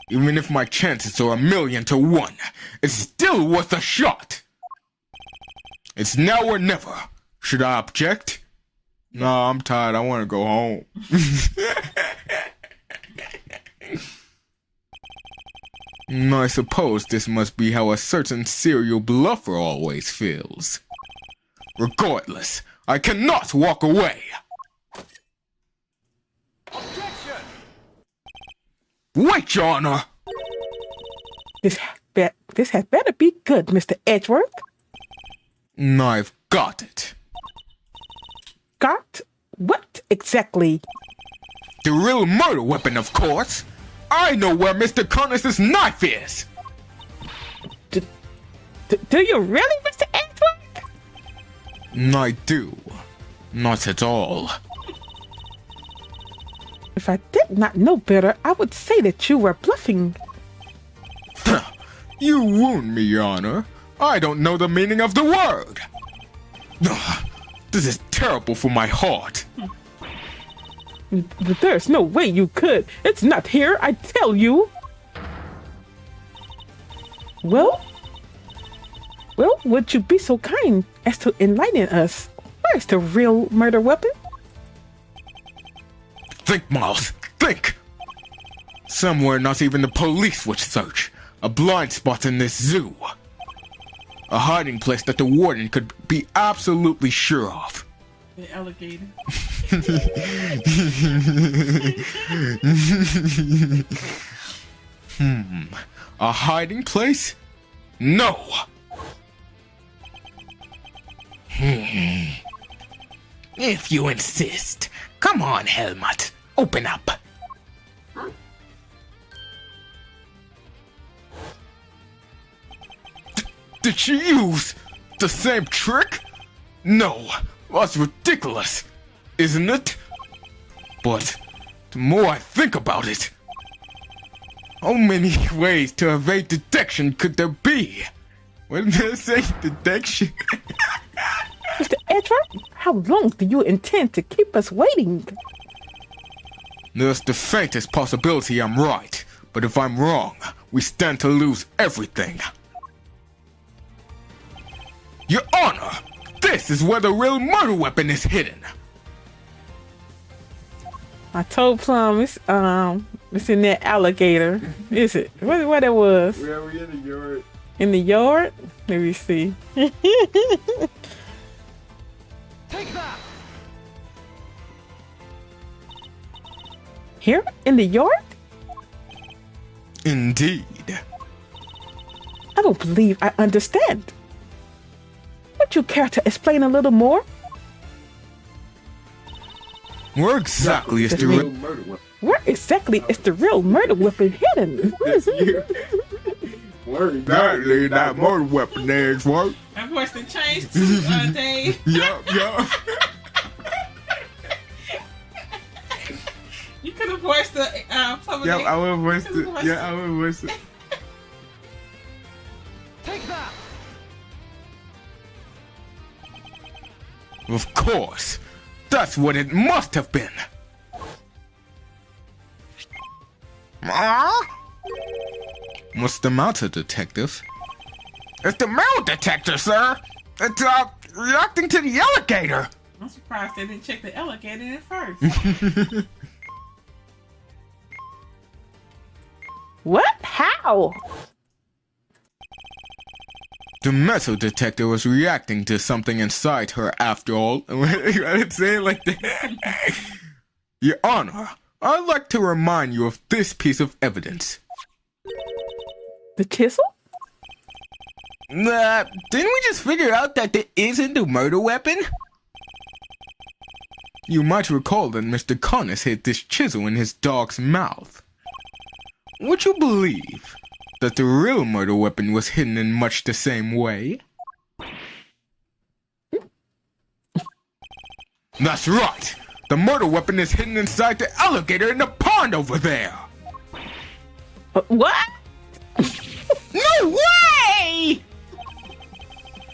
Speaker 3: even if my chances are 1,000,000 to 1, it's still worth a shot. It's now or never. Should I object? No, I'm tired. I want to go home. I suppose this must be how a certain serial bluffer always feels. Regardless, I cannot walk away. Objection! Wait, Your Honor!
Speaker 1: This had better be good, Mr. Edgeworth.
Speaker 3: I've got it.
Speaker 1: Got? What exactly?
Speaker 3: The real murder weapon, of course. I know where Mr. Connors' knife is.
Speaker 1: Do you really, Mr. Edgeworth?
Speaker 3: I do. Not at all.
Speaker 1: If I did not know better, I would say that you were bluffing.
Speaker 3: You wound me, Your Honor. I don't know the meaning of the word. This is terrible for my heart.
Speaker 1: But there's no way you could. It's not here, I tell you. Well, would you be so kind as to enlighten us? Where's the real murder weapon?
Speaker 3: Think, Miles, think! Somewhere not even the police would search. A blind spot in this zoo. A hiding place that the warden could be absolutely sure of.
Speaker 1: The alligator.
Speaker 3: A hiding place? No!
Speaker 4: If you insist. Come on, Helmut. Open up.
Speaker 3: Did she use the same trick? No, that's ridiculous, isn't it? But the more I think about it, how many ways to evade detection could there be? What did I say? Detection?
Speaker 1: Mr. Edgeworth, how long do you intend to keep us waiting?
Speaker 3: There's the faintest possibility I'm right, but if I'm wrong, we stand to lose everything. Your Honor, this is where the real murder weapon is hidden.
Speaker 1: I told Plum it's in that alligator. Is it? What it was?
Speaker 2: Yeah, we in the yard.
Speaker 1: In the yard? Let me see. Here in the yard?
Speaker 3: Indeed.
Speaker 1: I don't believe I understand. Would you care to explain a little more?
Speaker 3: Where exactly is the
Speaker 5: Real
Speaker 3: real...
Speaker 5: murder weapon.
Speaker 1: Where exactly is the real murder weapon hidden?
Speaker 5: That's you. Word.
Speaker 3: Exactly, that murder weapon there is what?
Speaker 1: That voice done changed too, Dave.
Speaker 3: Yup.
Speaker 1: You could have voiced the public.
Speaker 3: Yep, I will voice it. Yeah, I will voice it. Of course. That's what it must have been. What's the matter, detective?
Speaker 4: It's the metal detector, sir. It's, reacting to the alligator.
Speaker 1: I'm surprised they didn't check the alligator in first. What? How?
Speaker 3: The metal detector was reacting to something inside her after all. I didn't say it like that. Your Honor, I'd like to remind you of this piece of evidence.
Speaker 1: The chisel?
Speaker 4: Didn't we just figure out that there isn't a murder weapon?
Speaker 3: You might recall that Mr. Connors hid this chisel in his dog's mouth. Would you believe that the real murder weapon was hidden in much the same way? That's right! The murder weapon is hidden inside the alligator in the pond over there!
Speaker 1: What?
Speaker 4: No way!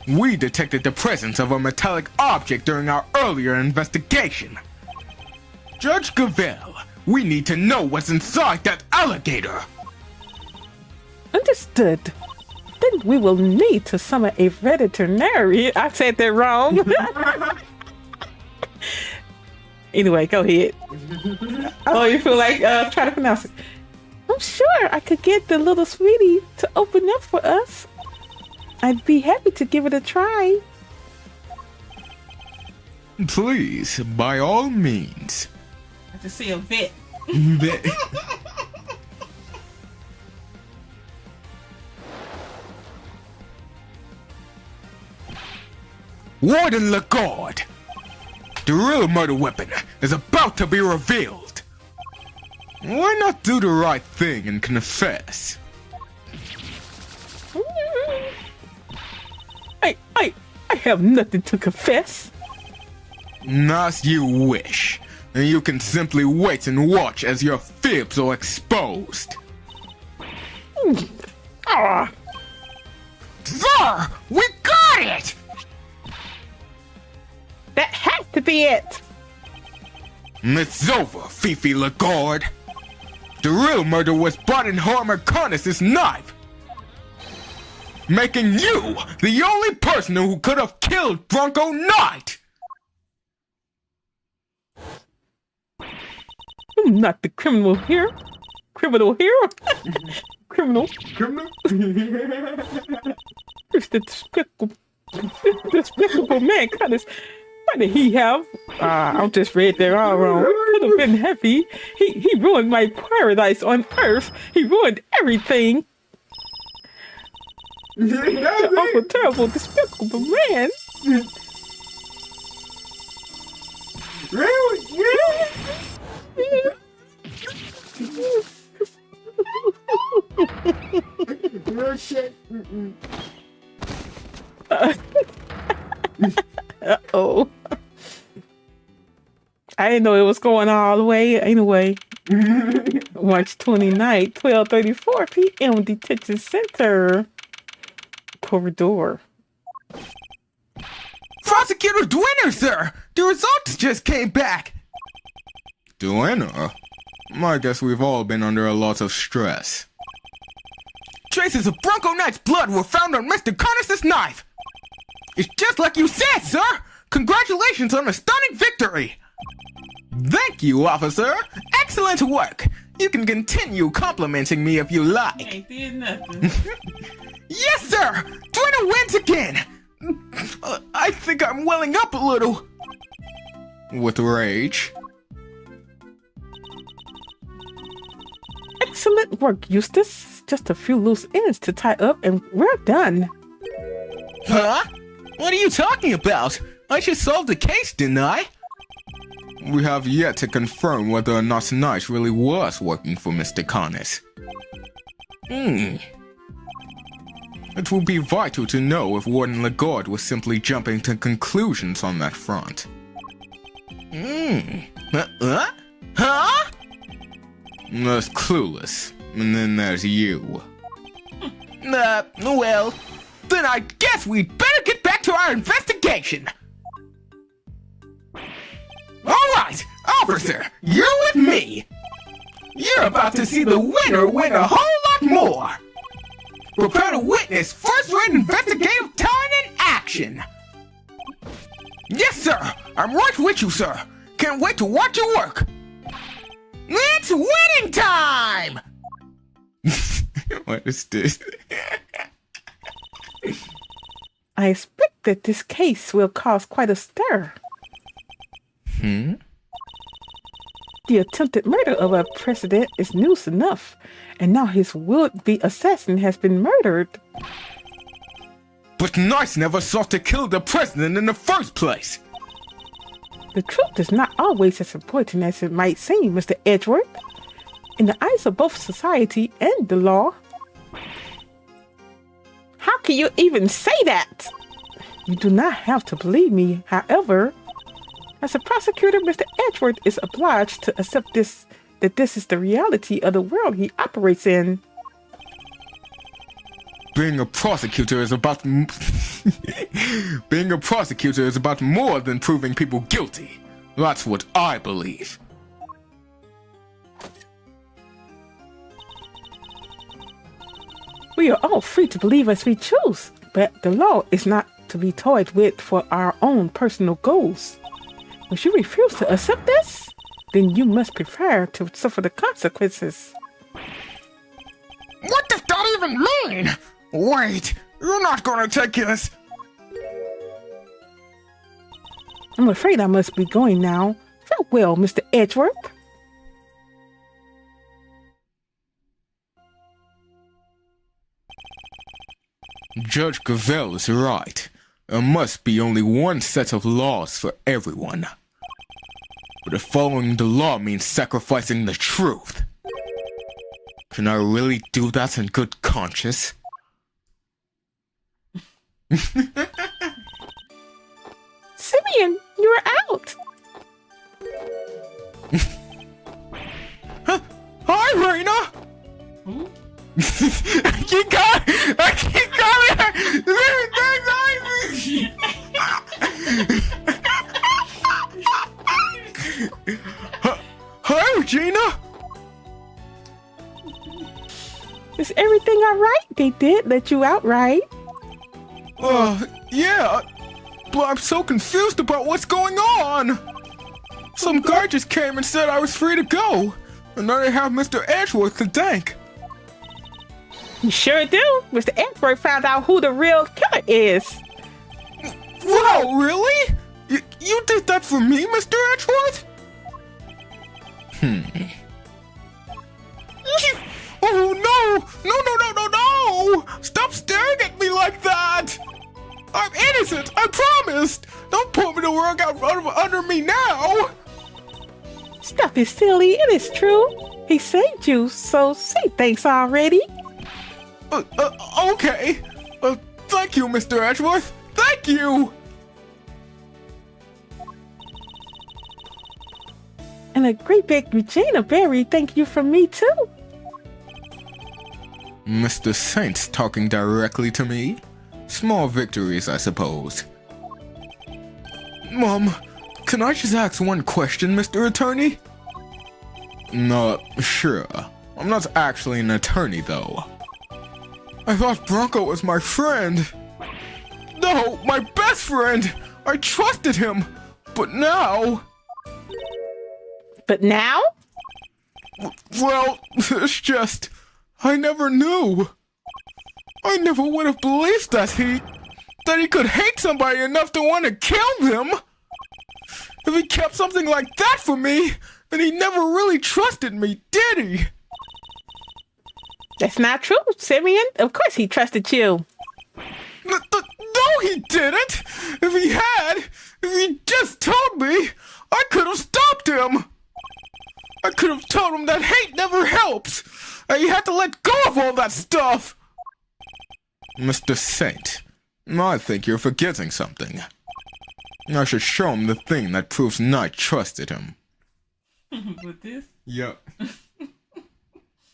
Speaker 3: We detected the presence of a metallic object during our earlier investigation. Judge Gavell, we need to know what's inside that alligator!
Speaker 1: Understood. Then we will need to summon a veterinarian. I said that wrong. Anyway, go ahead. Oh, you feel like try to pronounce it. I'm sure I could get the little sweetie to open up for us. I'd be happy to give it a try.
Speaker 3: Please, by all means.
Speaker 1: I just see a vet.
Speaker 3: Warden Lagarde! The real murder weapon is about to be revealed. Why not do the right thing and confess?
Speaker 1: I have nothing to confess.
Speaker 3: As you wish. And you can simply wait and watch as your fibs are exposed.
Speaker 1: Ah,
Speaker 4: Sir, we got it!
Speaker 1: that has to be it.
Speaker 3: It's over, Fifi Lagarde. The real murder was bought in Homer Connors' knife, making you the only person who could have killed Bronco Knight.
Speaker 1: I'm not the criminal here. Criminal here? Criminal. It's the despicable man. What did he have? I just read that all wrong. Could have been heavy. He ruined my paradise on Earth. He ruined everything. The awful, terrible, despicable man.
Speaker 5: Really? No shit.
Speaker 1: Uh-oh. I didn't know it was going all the way. Anyway, March 29th, 12:34 p.m. Detention Center. Corridor.
Speaker 4: Prosecutor Dwinner, sir! The results just came back!
Speaker 3: Duenna? I guess we've all been under a lot of stress.
Speaker 4: Traces of Bronco Knight's blood were found on Mr. Connors' knife! It's just like you said, sir! Congratulations on a stunning victory!
Speaker 3: Thank you, officer.
Speaker 4: Excellent work! You can continue complimenting me if you like.
Speaker 1: Ain't did nothing.
Speaker 4: Yes, sir! Dwinner wins again! I think I'm welling up a little.
Speaker 3: with rage.
Speaker 1: Excellent work, Eustace. Just a few loose ends to tie up and we're done.
Speaker 4: Huh? What are you talking about? I just solved the case, didn't I?
Speaker 3: We have yet to confirm whether or not Nige really was working for Mr. Connors. It will be vital to know if Warden Lagarde was simply jumping to conclusions on that front.
Speaker 4: Huh?
Speaker 3: There's Clueless, and then there's you.
Speaker 4: Well, then I guess we'd better get back to our investigation. All right, officer, you're with me. You're about to see the winner win a whole lot more. Prepare to witness first-rate investigative talent in action. Yes, sir. I'm right with you, sir. Can't wait to watch you work. It's winning time!
Speaker 3: What is this?
Speaker 1: I expect that this case will cause quite a stir. The attempted murder of a president is news enough, and now his would-be assassin has been murdered.
Speaker 3: But Nige never sought to kill the president in the first place.
Speaker 1: The truth is not always as important as it might seem, Mr. Edgeworth. In the eyes of both society and the law. How can you even say that? You do not have to believe me, however. As a prosecutor, Mr. Edgeworth is obliged to accept that this is the reality of the world he operates in.
Speaker 3: Being a prosecutor is about more than proving people guilty. That's what I believe.
Speaker 1: We are all free to believe as we choose, but the law is not to be toyed with for our own personal goals. If you refuse to accept this, then you must prepare to suffer the consequences.
Speaker 4: What does that even mean? Wait, you're not gonna take this.
Speaker 1: I'm afraid I must be going now. Farewell, Mr. Edgeworth.
Speaker 3: Judge Gavell is right. There must be only one set of laws for everyone. But if following the law means sacrificing the truth, can I really do that in good conscience?
Speaker 1: Simeon, you're out.
Speaker 3: Hi, Raina! You got it! Hi, Regina!
Speaker 1: Is everything all right? They did let you out, right?
Speaker 3: Yeah, but I'm so confused about what's going on! Some guy just came and said I was free to go, and now they have Mr. Edgeworth to thank.
Speaker 1: You sure do. Mr. Edgeworth found out who the real killer is.
Speaker 3: Wow, really? You did that for me, Mr. Edgeworth? Oh, no! No! Stop staring at me like that! I'm innocent, I promised! Don't pull me the rug out under me now!
Speaker 1: Stuff is silly. It is true. He saved you, so say thanks already.
Speaker 3: Okay. Thank you, Mr. Edgeworth. Thank you!
Speaker 1: And a great big Regina Berry thank you from me, too.
Speaker 3: Mr. Saint's talking directly to me? Small victories, I suppose. Mom, can I just ask one question, Mr. Attorney? No, sure. I'm not actually an attorney, though. I thought Bronco was my friend. No, my best friend! I trusted him! But now...
Speaker 1: But now?
Speaker 3: Well, it's just... I never knew. I never would have believed that he could hate somebody enough to want to kill them. If he kept something like that from me, then he never really trusted me, did he?
Speaker 1: That's not true, Simeon. Of course he trusted you.
Speaker 3: No, he didn't! If he just told me, I could have stopped him! I could have told him that hate never helps! And he had to let go of all that stuff! Mr. Saint, I think you're forgetting something. I should show him the thing that proves Knight trusted him.
Speaker 1: With this?
Speaker 3: Yep.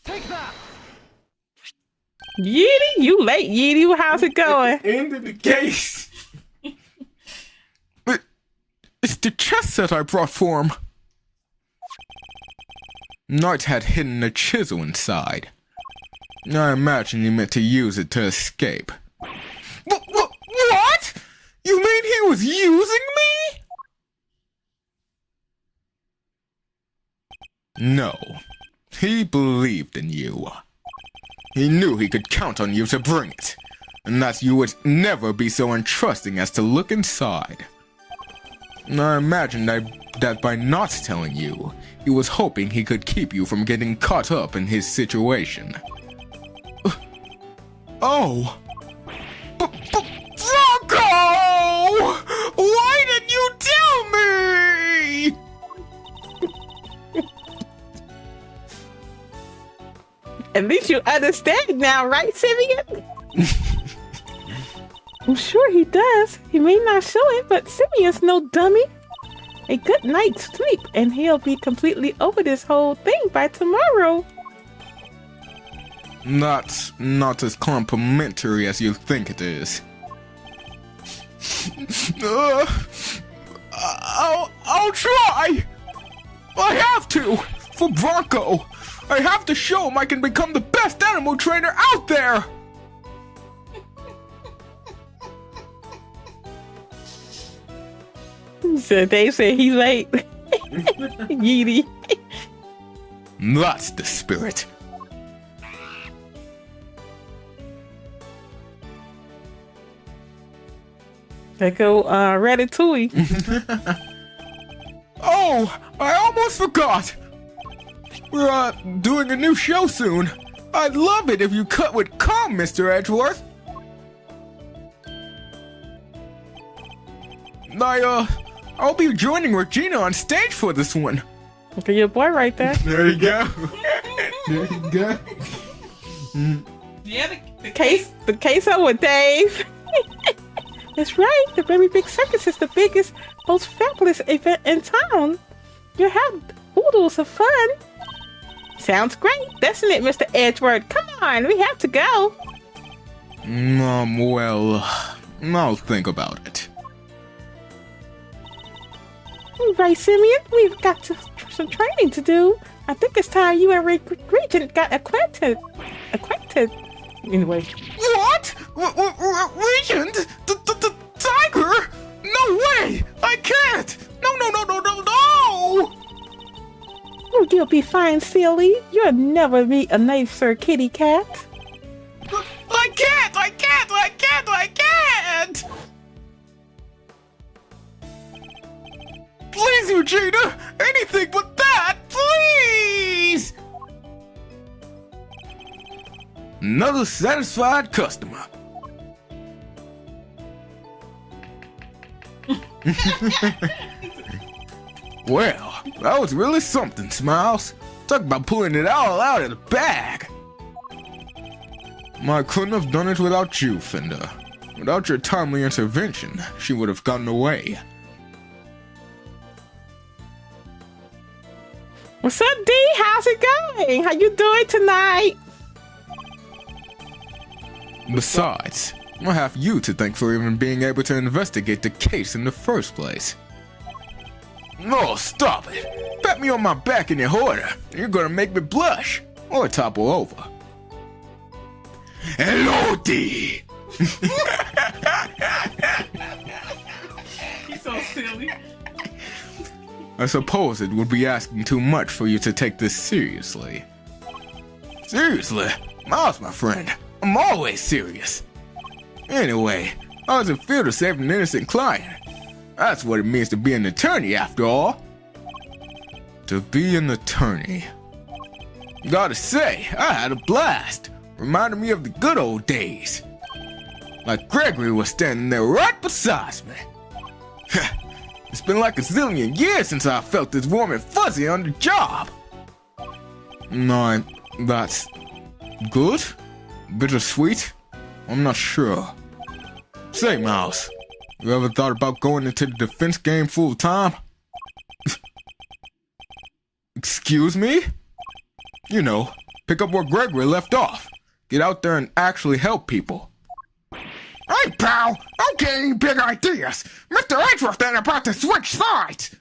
Speaker 5: Take that!
Speaker 1: Yeety, you late, Yeety. How's it going?
Speaker 5: End of the case.
Speaker 3: It's the chess set I brought for him. Knight had hidden a chisel inside. I imagine he meant to use it to escape. What? You mean he was using me? No. He believed in you. He knew he could count on you to bring it, and that you would never be so untrusting as to look inside. I imagined that by not telling you, he was hoping he could keep you from getting caught up in his situation. Oh! Franco! Why didn't you tell me?
Speaker 1: At least you understand now, right, Simeon? I'm sure he does. He may not show it, but Simeon's no dummy. A good night's sleep, and he'll be completely over this whole thing by tomorrow.
Speaker 3: Not as complimentary as you think it is. I'll try! I have to! For Bronco! I have to show him I can become the best animal trainer out there!
Speaker 1: So they say he's late. Yeety.
Speaker 3: That's the spirit.
Speaker 1: They go Ratatouille.
Speaker 3: Oh, I almost forgot! We're doing a new show soon. I'd love it if you cut with calm, Mr. Edgeworth. I'll be joining Regina on stage for this one.
Speaker 1: Look at your boy right there.
Speaker 3: There you go. There you go.
Speaker 1: Yeah, the case over with Dave. That's right. The Very Big Circus is the biggest, most fabulous event in town. You have oodles of fun. Sounds great, doesn't it, Mr. Edgeworth? Come on, we have to go.
Speaker 3: Well, I'll think about it.
Speaker 1: Right, Simeon, we've got some training to do. I think it's time you and Regent got acquainted. Anyway.
Speaker 3: What? Regent? The tiger? No way! I can't! No!
Speaker 1: Oh, you'll be fine, silly. You'll never meet a nicer kitty cat.
Speaker 3: I can't! Please, Eugenia! Anything but that! Please! Another satisfied customer. Well, that was really something, Smiles. Talk about pulling it all out of the bag. I couldn't have done it without you, Fender. Without your timely intervention, she would have gotten away.
Speaker 1: What's up, D? How's it going? How you doing tonight?
Speaker 3: Besides, I have you to thank for even being able to investigate the case in the first place. Oh, stop it! Pat me on my back in your order, and you're gonna make me blush, or topple over. Hello, D!
Speaker 1: He's so silly.
Speaker 3: I suppose it would be asking too much for you to take this seriously. Seriously? Miles, my friend, I'm always serious. Anyway, how does it feel to save an innocent client? That's what it means to be an attorney, after all. To be an attorney. Gotta say, I had a blast. Reminded me of the good old days. Like Gregory was standing there right beside me. It's been like a zillion years since I felt this warm and fuzzy on the job. No, that's good? Bittersweet? I'm not sure. Say, Mouse, you ever thought about going into the defense game full time? Excuse me? You know, pick up where Gregory left off. Get out there and actually help people.
Speaker 4: Hey, pal, I'm getting any big ideas. Mr. Ainsworth ain't about to switch sides.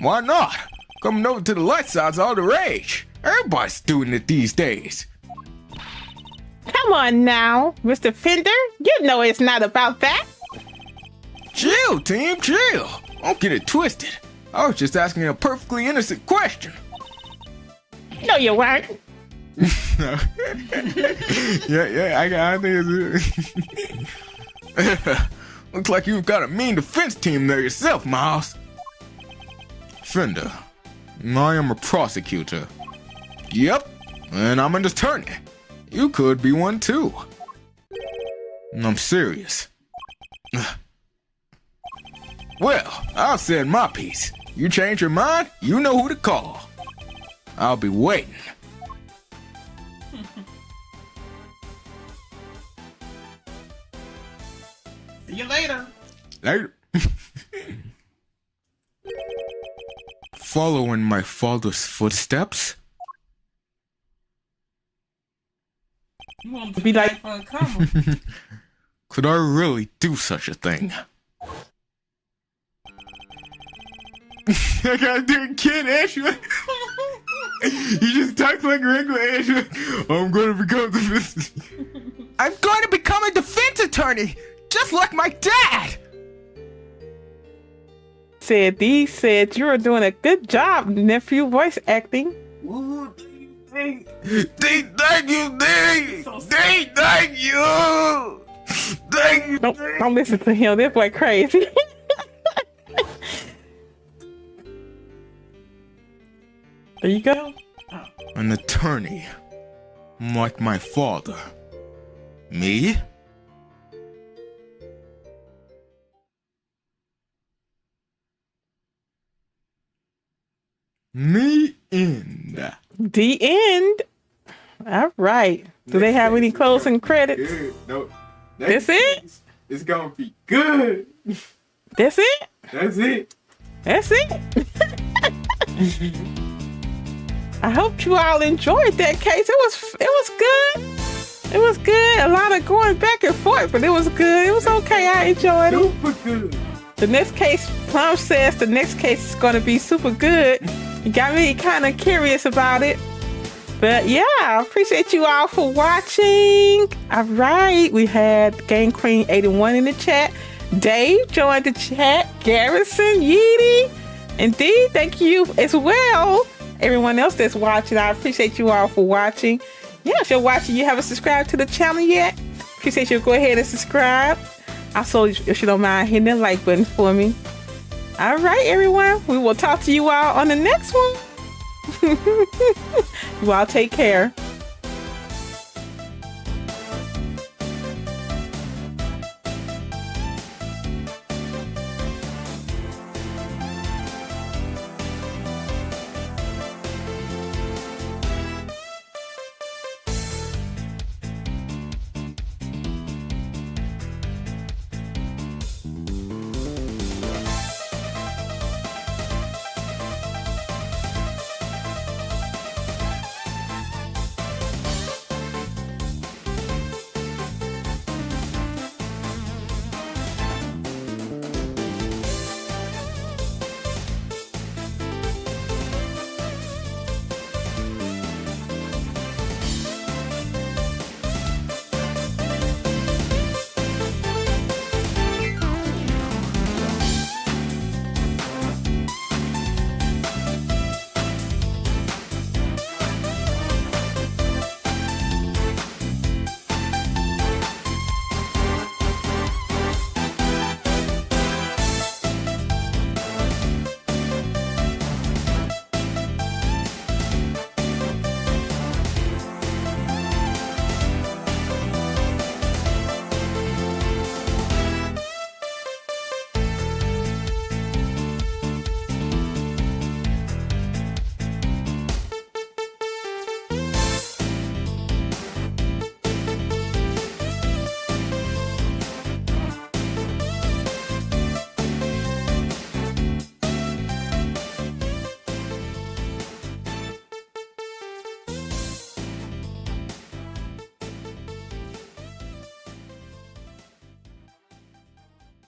Speaker 3: Why not? Coming over to the light side's all the rage. Everybody's doing it these days.
Speaker 1: Come on now, Mr. Fender. You know it's not about that.
Speaker 3: Chill, team, chill. Don't get it twisted. I was just asking a perfectly innocent question.
Speaker 1: No, you weren't.
Speaker 3: I think it's... Looks like you've got a mean defense team there yourself, Miles. Fender, I am a prosecutor. Yep, and I'm an attorney. You could be one too. I'm serious. Well, I've said my piece. You change your mind, you know who to call. I'll be waiting.
Speaker 1: See you later.
Speaker 3: Later. Following my father's footsteps?
Speaker 1: You want to be like for a comma.
Speaker 3: Could I really do such a thing?
Speaker 2: I gotta do a kid Ashwood. You just talk like regular Ashwood. I'm gonna become the
Speaker 4: I'm going to become a defense attorney, just like my dad.
Speaker 1: Said you're doing a good job, nephew, voice acting.
Speaker 2: Thank you, thank you. Thank you.
Speaker 1: Don't listen to him. This boy crazy. There you go.
Speaker 3: An attorney. Like my father. Me? The end.
Speaker 1: The end. All right. Do they have any closing credits?
Speaker 2: Good. No.
Speaker 1: That's it?
Speaker 2: It's gonna be good.
Speaker 1: That's it?
Speaker 2: That's it.
Speaker 1: That's it. I hope you all enjoyed that case. It was good. It was good. A lot of going back and forth, but it was good. It was okay. I enjoyed it.
Speaker 2: Super good.
Speaker 1: The next case, Plum says the next case is going to be super good. You got me kind of curious about it. But yeah, I appreciate you all for watching. All right. We had Game Queen 81 in the chat. Dave joined the chat. Garrison, Yeety. Indeed, thank you as well. Everyone else that's watching, I appreciate you all for watching. Yeah, if you're watching, you haven't subscribed to the channel yet, appreciate you. Go ahead and subscribe. Also, if you don't mind hitting that like button for me. All right, everyone. We will talk to you all on the next one. You all take care.